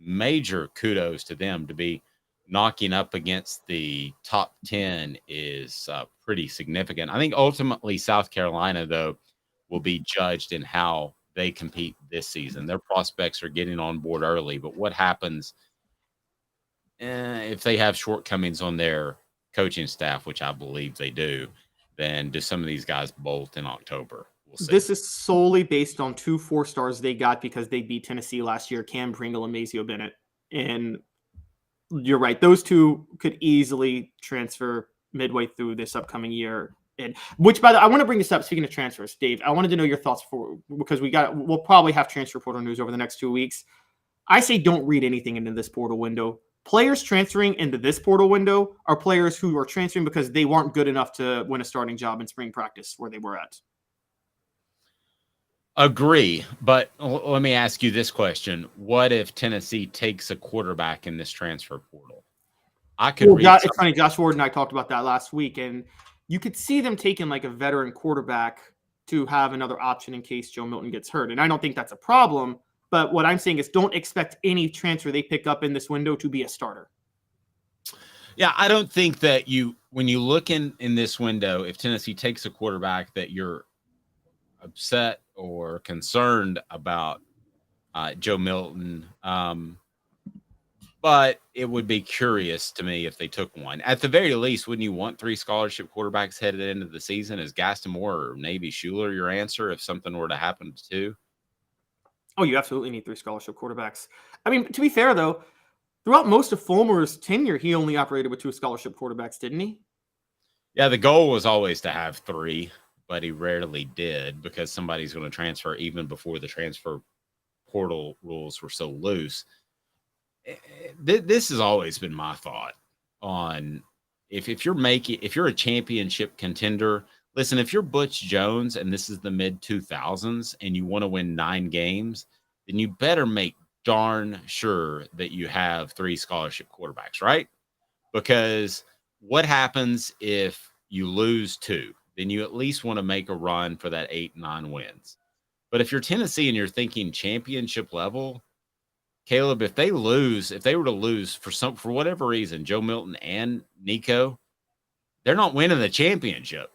major kudos to them. To be knocking up against the top 10 is pretty significant. I think ultimately South Carolina, though, will be judged in how they compete this season. Their prospects are getting on board early, but what happens if they have shortcomings on their coaching staff, which I believe they do, then do some of these guys bolt in October? We'll see. This is solely based on 2 4-stars they got because they beat Tennessee last year, Cam Pringle and Mazeo Bennett. And you're right. Those 2 could easily transfer midway through this upcoming year. And which, by the way, I want to bring this up. Speaking of transfers, Dave, I wanted to know your thoughts because we'll probably have transfer portal news over the next 2 weeks. I say don't read anything into this portal window. Players transferring into this portal window are players who are transferring because they weren't good enough to win a starting job in spring practice where they were at. Agree, but let me ask you this question. What if Tennessee takes a quarterback in this transfer portal? It's funny, Josh Ward and I talked about that last week, and you could see them taking like a veteran quarterback to have another option in case Joe Milton gets hurt. And I don't think that's a problem, but what I'm saying is don't expect any transfer they pick up in this window to be a starter. Yeah, I don't think that when you look in this window, if Tennessee takes a quarterback that you're upset or concerned about Joe Milton, but it would be curious to me if they took one. At the very least, wouldn't you want 3 scholarship quarterbacks headed into the season? Is Gaston Moore or Navy Schuler your answer if something were to happen to? Oh, you absolutely need 3 scholarship quarterbacks. I mean, to be fair, though, throughout most of Fulmer's tenure, he only operated with 2 scholarship quarterbacks, didn't he? Yeah, the goal was always to have 3. but he rarely did because somebody's going to transfer even before the transfer portal rules were so loose. This has always been my thought on if you're a championship contender. Listen, if you're Butch Jones and this is the mid 2000s and you want to win 9 games, then you better make darn sure that you have 3 scholarship quarterbacks, right? Because what happens if you lose 2? Then you at least want to make a run for that 8-9 wins. But if you're Tennessee and you're thinking championship level, Caleb, if they were to lose for whatever reason, Joe Milton and Nico, they're not winning the championship.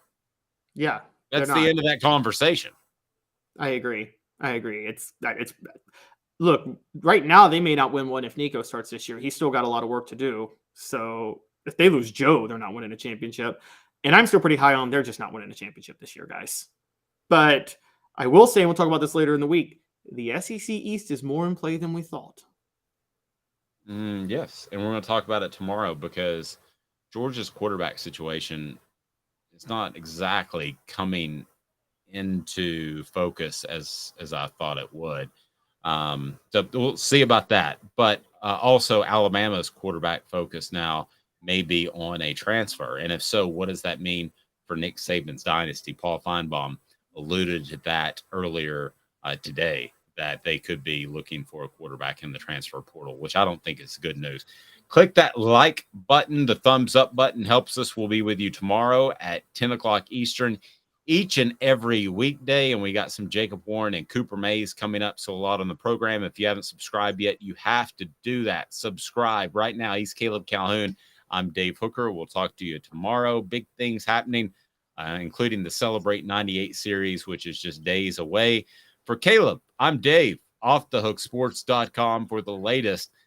Yeah, that's the end of that conversation. I agree. It's look, right now they may not win one if Nico starts this year. He's still got a lot of work to do. So if they lose Joe, they're not winning a championship. And I'm still pretty high on they're just not winning a championship this year, guys. But I will say, and we'll talk about this later in the week, the SEC East is more in play than we thought. Yes, and we're going to talk about it tomorrow because Georgia's quarterback situation is not exactly coming into focus as I thought it would. So we'll see about that. But also Alabama's quarterback focus now may be on a transfer. And if so, what does that mean for Nick Saban's dynasty? Paul Feinbaum alluded to that earlier today, that they could be looking for a quarterback in the transfer portal, which I don't think is good news. Click that like button. The thumbs up button helps us. We'll be with you tomorrow at 10 o'clock Eastern each and every weekday. And we got some Jacob Warren and Cooper Mays coming up. So a lot on the program. If you haven't subscribed yet, you have to do that. Subscribe right now. He's Caleb Calhoun. I'm Dave Hooker. We'll talk to you tomorrow. Big things happening, including the Celebrate 98 series, which is just days away. For Caleb, I'm Dave, offthehooksports.com for the latest